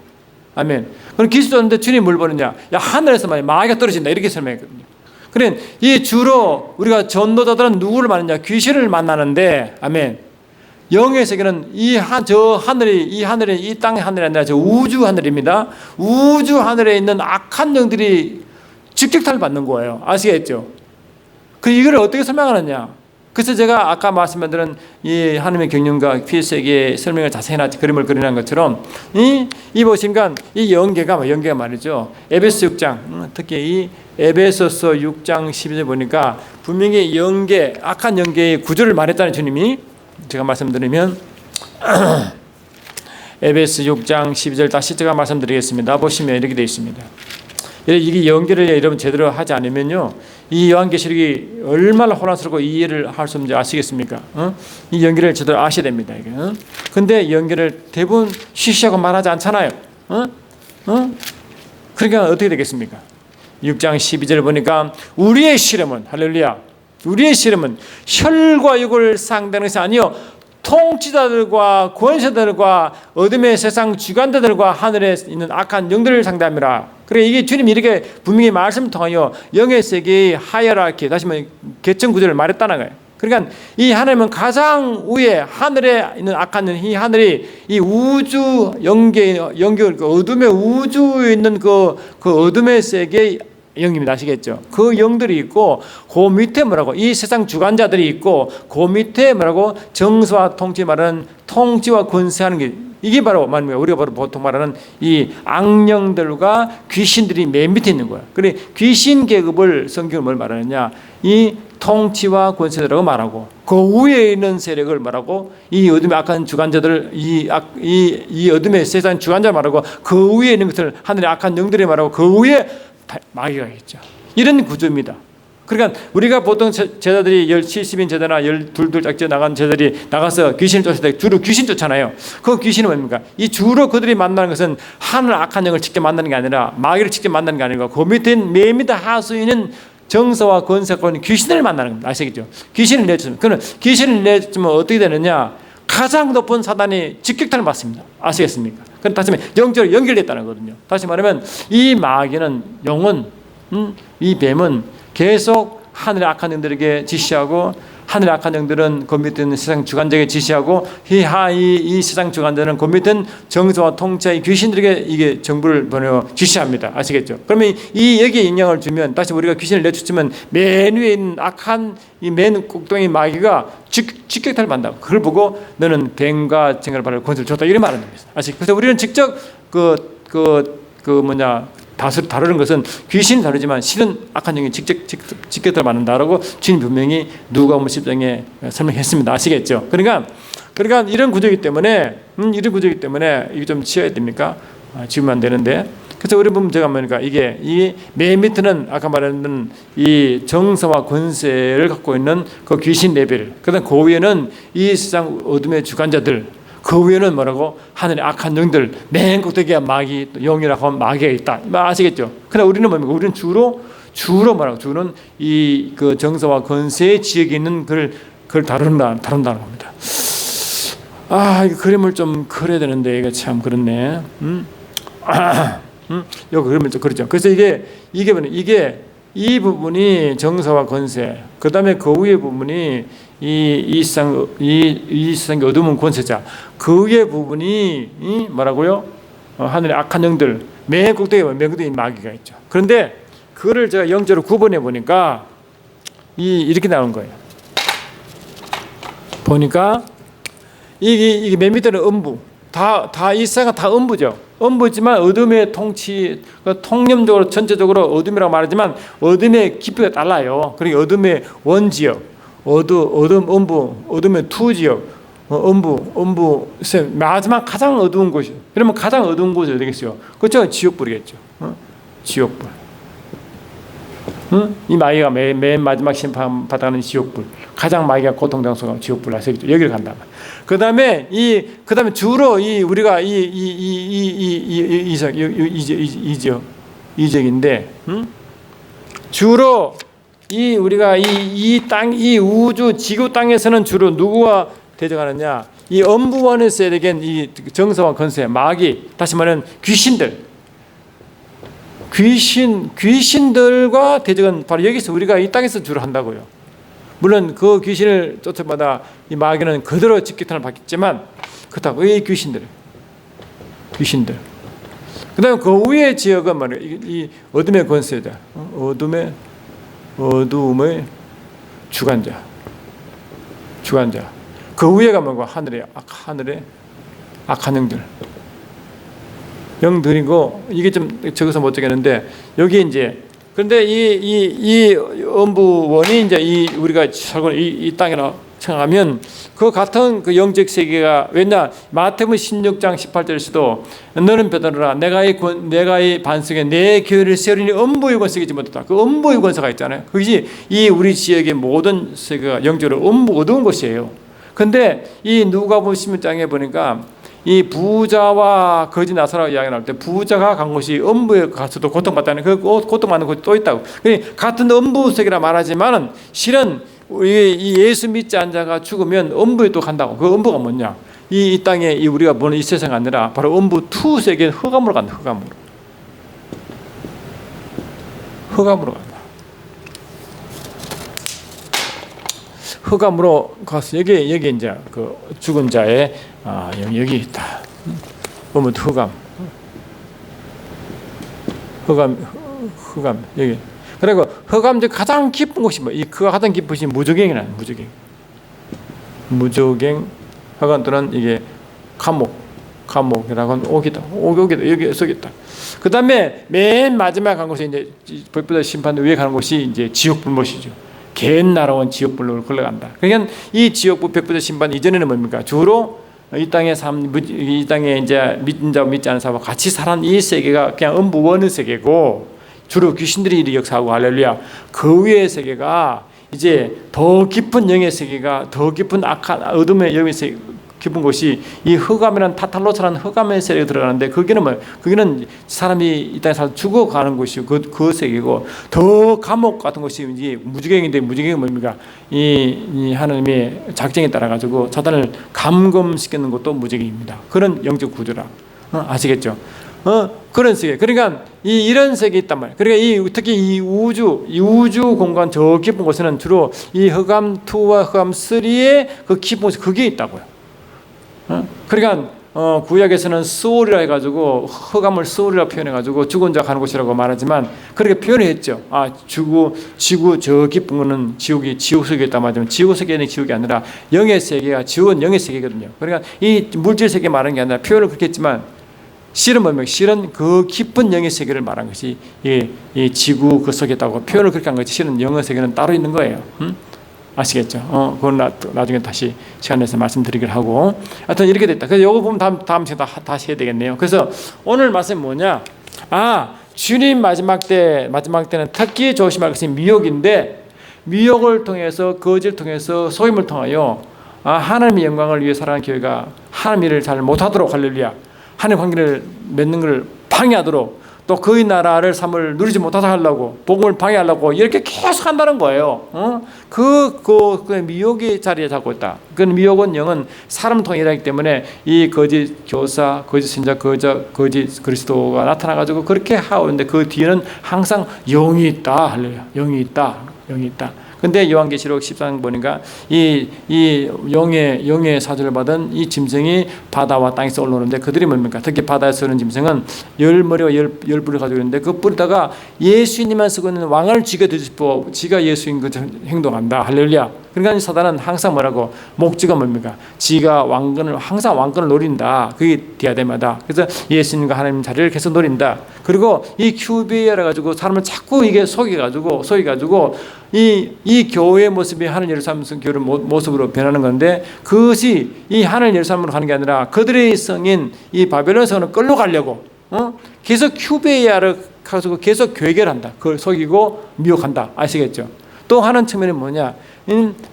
아멘. 그럼 귀신 쫓는데 주님 뭘 보느냐? 하늘에서 마귀가 떨어진다. 이렇게 설명했거든요. 그래 이 주로 우리가 전도자들은 누구를 만나냐? 귀신을 만나는데, 아멘. 영의 세계는 이 땅의 하늘이 아니라 저 우주 하늘입니다. 우주 하늘에 있는 악한 영들이 직격탄을 받는 거예요. 아시겠죠? 이거를 어떻게 설명하느냐? 그래서 제가 아까 말씀드린 이 하나님의 경륜과 필세계의 설명을 자세히 그림을 그리는 것처럼 이 보시면 이 연계가 말이죠. 에베소 6장 특히 이 에베소서 6장 12절 보니까 분명히 연계, 악한 연계의 구조를 말했다는 주님이 제가 말씀드리면 에베소 6장 12절 다시 제가 말씀드리겠습니다. 보시면 이렇게 되어 있습니다. 이게 연계를 여러분 제대로 하지 않으면요, 이 요한계시록이 얼마나 혼란스럽고 이해를 할 수 없는지 아시겠습니까? 이 연계를 제대로 아셔야 됩니다. 이게. 근데 연계를 대부분 쉬쉬하고 말하지 않잖아요. 그러니까 어떻게 되겠습니까? 6장 12절 보니까 우리의 시름은, 할렐루야, 우리의 시름은 혈과 육을 상대하는 것이 아니요 통치자들과 권세들과 어둠의 세상 주관자들과 하늘에 있는 악한 영들을 상대함이라. 그래, 이게 주님이 이렇게 분명히 말씀을 통하여 영의 세계의 하이어라키, 다시 말해 계층 구조를 말했다는 거예요. 그러니까 이 하나님은 가장 위에 하늘에 있는 악한 이 하늘이 이 우주 연결 그 어둠의 우주에 있는 그 어둠의 세계의 영입니다. 아시겠죠? 그 영들이 있고 그 밑에 뭐라고 이 세상 주관자들이 있고 그 밑에 뭐라고 정서와 통치 말하는 통치와 권세하는 게 이게 바로 말입니다. 우리가 바로 보통 말하는 이 악령들과 귀신들이 맨 밑에 있는 거야. 그래 귀신 계급을 성경은 뭘 말하느냐? 이 통치와 권세라고 말하고 그 위에 있는 세력을 말하고 이 어둠의 악한 주관자들 이 어둠의 세상 주관자 말하고 그 위에 있는 것을 하늘의 악한 영들이 말하고 그 위에 마귀가 있죠. 이런 구조입니다. 그러니까 우리가 보통 제자들이 70인 제자나 12 짝지어 나간 제자들이 나가서 귀신을 쫓을 때 주로 귀신 쫓잖아요. 그 귀신은 뭡니까? 이 주로 그들이 만나는 것은 하늘 악한 영을 직접 만나는 게 아니라 마귀를 직접 만나는 게 아니고 그 밑에 맨 밑에 하수에 있는 정서와 권세가 있는 귀신을 만나는 겁니다. 아시겠죠? 귀신을 내주면 그는 귀신을 내주면 어떻게 되느냐? 가장 높은 사단이 직격탄을 맞습니다. 아시겠습니까? 그럼 다시 말하면 영적으로 연결됐다는 거거든요. 다시 말하면 이 마귀는 영은 이 뱀은 계속 하늘의 악한 영들에게 지시하고 하늘의 악한 영들은 그 밑에 있는 세상 주관자에게 지시하고 이 세상 주관자는 그 밑에 있는 정서와 통치의 귀신들에게 이게 정보를 보내어 지시합니다. 아시겠죠? 그러면 이 여기에 영향을 주면 다시 우리가 귀신을 내쫓으면 맨 위에 있는 악한 이 맨 꼭동이 마귀가 직격탄을 받는다. 그걸 보고 너는 뱀과 쟁을 받을 권세를 줬다 이런 말을 합니다. 아시겠죠? 그래서 우리는 직접 다루는 것은 귀신이 다루지만 실은 악한 영이 직접 직격탄을 맞는다라고 주님 분명히 누가복음 10장에 설명했습니다. 아시겠죠? 그러니까 이런 구조이기 때문에 이게 좀 치워야 됩니까? 지우면 안 되는데. 그래서 우리 보면 제가 보니까 이게 이 맨 밑에는 아까 말했던 이 정서와 권세를 갖고 있는 그 귀신 레벨. 그다음 그 위에는 이 세상 어둠의 주관자들. 그 위에는 뭐라고? 하늘의 악한 영들, 맨 꼭대기에 마귀, 영이라고 하면 마귀가 있다. 아시겠죠? 그러나 우리는 뭡니까? 우리는 주로 뭐라고? 주는 이 그 정서와 권세의 지역에 있는 그걸 다룬다는 겁니다. 이 그림을 좀 그려야 되는데 이게 참 그렇네. 요 그림을 좀 그리죠. 그래서 이게 이 부분이 정서와 권세, 그 다음에 그 위에 부분이 이 세상의 어두운 권세자, 그 위에 부분이 뭐라고요? 하늘의 악한 영들, 맨 꼭대기에 마귀가 있죠. 그런데 그거를 제가 영적으로 구분해 보니까 이렇게 나온 거예요. 보니까 이게 맨 밑에는 음부, 이 세상은 다 음부죠. 음부지만 어둠의 통치, 통념적으로 전체적으로 어둠이라고 말하지만 어둠의 깊이가 달라요. 그러니까 어둠의 원지역, 어둠 음부, 어둠의 투지역, 음부, 마지막 가장 어두운 곳이. 그러면 가장 어두운 곳이 어디겠어요? 그렇죠? 지옥불이겠죠. 지옥불. 이 마귀가 맨 마지막 심판 받아가는 지옥불. 가장 마귀가 고통 장소가 지옥불 아시겠죠? 여기를 간다. 그다음에 주로 우리가 이적인데, 주로 우리가 이 우주 지구 땅에서는 주로 누구와 대적하느냐? 이 음부원의 세력인 이 정서와 권세, 마귀, 다시 말하면 귀신들과 대적은 바로 여기서 우리가 이 땅에서 주로 한다고요. 물론 그 귀신을 쫓아마다 이 마귀는 그대로 직격탄을 받겠지만 그렇다고 이 귀신들. 그다음에 그 위의 지역은 뭐냐? 이 어둠의 권세자, 어둠의 주관자. 주관자. 그 위에가 뭐고 하늘에 악한 영들. 영들이고 이게 좀 적어서 못 적겠는데 여기 이제 그런데 이 음부원이 이제 우리가 살고 이 땅이라 생각하면 그 같은 그 영적 세계가 왜냐 마태복음 16장 18절에서도 너는 베드로라 내가 이 반석에 내 교회를 세우리니 음부의 권세가 있지 못하다. 그 음부의 권세가 있잖아요. 그것이 이 우리 지역의 모든 세계가 영적으로 어두운 것이에요. 근데 이 누가복음 16장에 보니까 이 부자와 거지 나사로 이야기 나올 때 부자가 간 곳이 음부에 가서도 고통받다는 그 고통받는 곳이 또 있다고. 그러니까 같은 음부 세계라 말하지만은 실은 이 예수 믿지 않은 자가 죽으면 음부에 또 간다고. 그 음부가 뭐냐? 이 땅에 우리가 보는 이 세상 아니라 바로 음부 투 세계 흑암으로 간다. 흑암으로 간다. 흑암으로 가서 여기 이제 그 죽은 자의 여기 있다. 음부 흑암 여기. 그리고 흑암 중 가장 깊은 곳이 뭐? 그 가장 깊은 곳이 무저갱이라 무저갱 흑암 또는 이게 감옥이라고 하는 옥이다. 여기 썩있다. 그 다음에 맨 마지막 간 곳이 이제 불보다 심판 위에 가는 곳이 이제 지옥불못이죠. 갠 날아온 지옥불로 걸러간다. 그러니까 이 지옥불 백부자 심판 이전에는 뭡니까? 주로 이 땅의 이 땅에 이제 믿는 자와 믿지 않는 사람과 같이 살아는 이 세계가 그냥 음부원의 세계고 주로 귀신들이 역사하고 할렐루야. 그 위의 세계가 이제 더 깊은 영의 세계가 더 깊은 악한 어둠의 영의 세계 깊은 곳이 이 흑암이라는 타탈로스라는 흑암의 세계에 들어가는데 거기는 사람이 이 땅에 살아 죽어가는 곳이고 그 세계고 더 감옥 같은 곳이 이제 무지갱인데 무지갱이 뭡니까? 이 하나님의 작정에 따라 가지고 사단을 감금시키는 것도 무지갱입니다. 그런 영적 구조라 아시겠죠? 그런 세계. 그러니까 이런 세계 있단 말이에요. 그러니까 특히 이 우주 공간 저 깊은 곳에는 주로 이 흑암 2와 흑암 3의 그 깊은 곳에 그게 있다고요. 그러니까 구약에서는 스올이라 해가지고 흑암을 스올이라 표현해가지고 죽은 자 가는 곳이라고 말하지만 그렇게 표현했죠. 지구 저 깊은 거는 지옥 세계에 있다 말하지만 지옥 세계는 지옥이 아니라 영의 세계가 지옥은 영의 세계거든요. 그러니까 이 물질 세계 말하는 게 아니라 표현을 그렇게 했지만 실은 뭡니까? 실은 그 깊은 영의 세계를 말한 것이 이 지구 그 속에 있다고 표현을 그렇게 한 것이 실은 영의 세계는 따로 있는 거예요. 아시겠죠? 그건 나중에 다시 시간 내서 말씀드리기를 하고 하여튼 이렇게 됐다. 그래서 이거 보면 다음 시간에 다시 해야 되겠네요. 그래서 오늘 말씀이 뭐냐? 주님 마지막 때는 특히 조심할 것이 미혹인데 미혹을 통해서 거짓을 통해서 속임을 통하여 하나님의 영광을 위해 살아가는 교회가 하나님 일을 잘 못하도록 할렐루야 하나님 관계를 맺는 것을 방해하도록 또 그의 나라를 삶을 누리지 못하게 하려고 복음을 방해하려고 이렇게 계속 한다는 거예요. 그 미혹의 자리에 잡고 있다. 그 미혹은 영은 사람 통해 일하기 때문에 이 거짓 교사, 거짓 신자, 거짓 그리스도가 나타나가지고 그렇게 하고 있는데 그 뒤에는 항상 영이 있다. 할렐루야. 영이 있다. 근데 요한계시록 14장 보니까 이 영의 사주를 받은 이 짐승이 바다와 땅에서 올라오는데 그들이 뭡니까? 특히 바다에서 오는 짐승은 열 머리와 열 뿔을 가지고 있는데 그 뿔에다가 예수님만 쓰고 있는 왕을 쥐가 되고 싶어 지가 예수인 것처럼 행동한다. 할렐루야. 그러니까 사단은 항상 뭐라고? 목적가 뭡니까? 지가 항상 왕권을 노린다. 그게 디아데마다. 그래서 예수님과 하나님 자리를 계속 노린다. 그리고 이 큐비에라 가지고 사람을 자꾸 이게 속여가지고 이 교회의 모습이 하늘 예루살렘 교회의 모습으로 변하는 건데 그것이 이 하늘 예루살렘으로 가는 게 아니라 그들의 성인 이 바벨론 성을 끌러 가려고 계속 큐베이아를 가지고 계속 괴결한다. 그걸 속이고 미혹한다. 아시겠죠? 또 하는 측면이 뭐냐?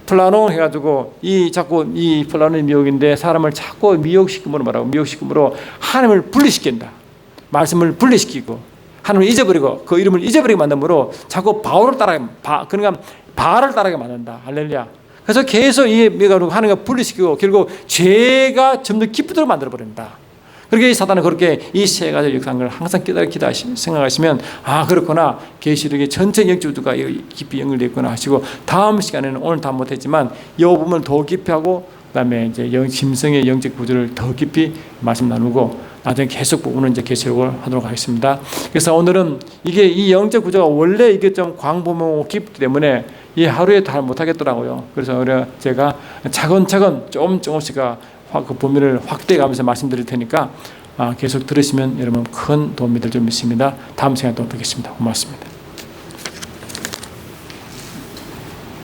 플라노 해가지고 자꾸 이 플라노의 미혹인데 사람을 자꾸 미혹시킴으로 말하고 미혹시킴으로 하나님을 분리시킨다. 말씀을 분리시키고 하나님을 잊어버리고 그 이름을 잊어버리게 만듦으로 자꾸 그러니까 바알을 따라가게 만든다. 할렐루야. 그래서 계속 하나님과 분리시키고 결국 죄가 점점 깊도록 만들어버린다. 그렇게 사단은 그렇게 이 세 가지 역사한 걸 항상 깨닫게 생각하시면 그렇구나. 계시록의 전체 영주주가 깊이 연결되어 있구나 하시고 다음 시간에는 오늘 다 못했지만 이 부분을 더 깊이 하고 그다음에 이제 짐승의 영적 구조를 더 깊이 말씀 나누고 나중에 계속 부분은 이제 계시록을 하도록 하겠습니다. 그래서 오늘은 이 영적 구조가 원래 이게 좀 광범위하고 깊기 때문에 이 하루에 다 못하겠더라고요. 그래서 제가 차근차근 조금씩 그 범위를 확대해가면서 말씀드릴 테니까 계속 들으시면 여러분 큰 도움이 될 줄 믿습니다. 다음 시간에 또 뵙겠습니다. 고맙습니다.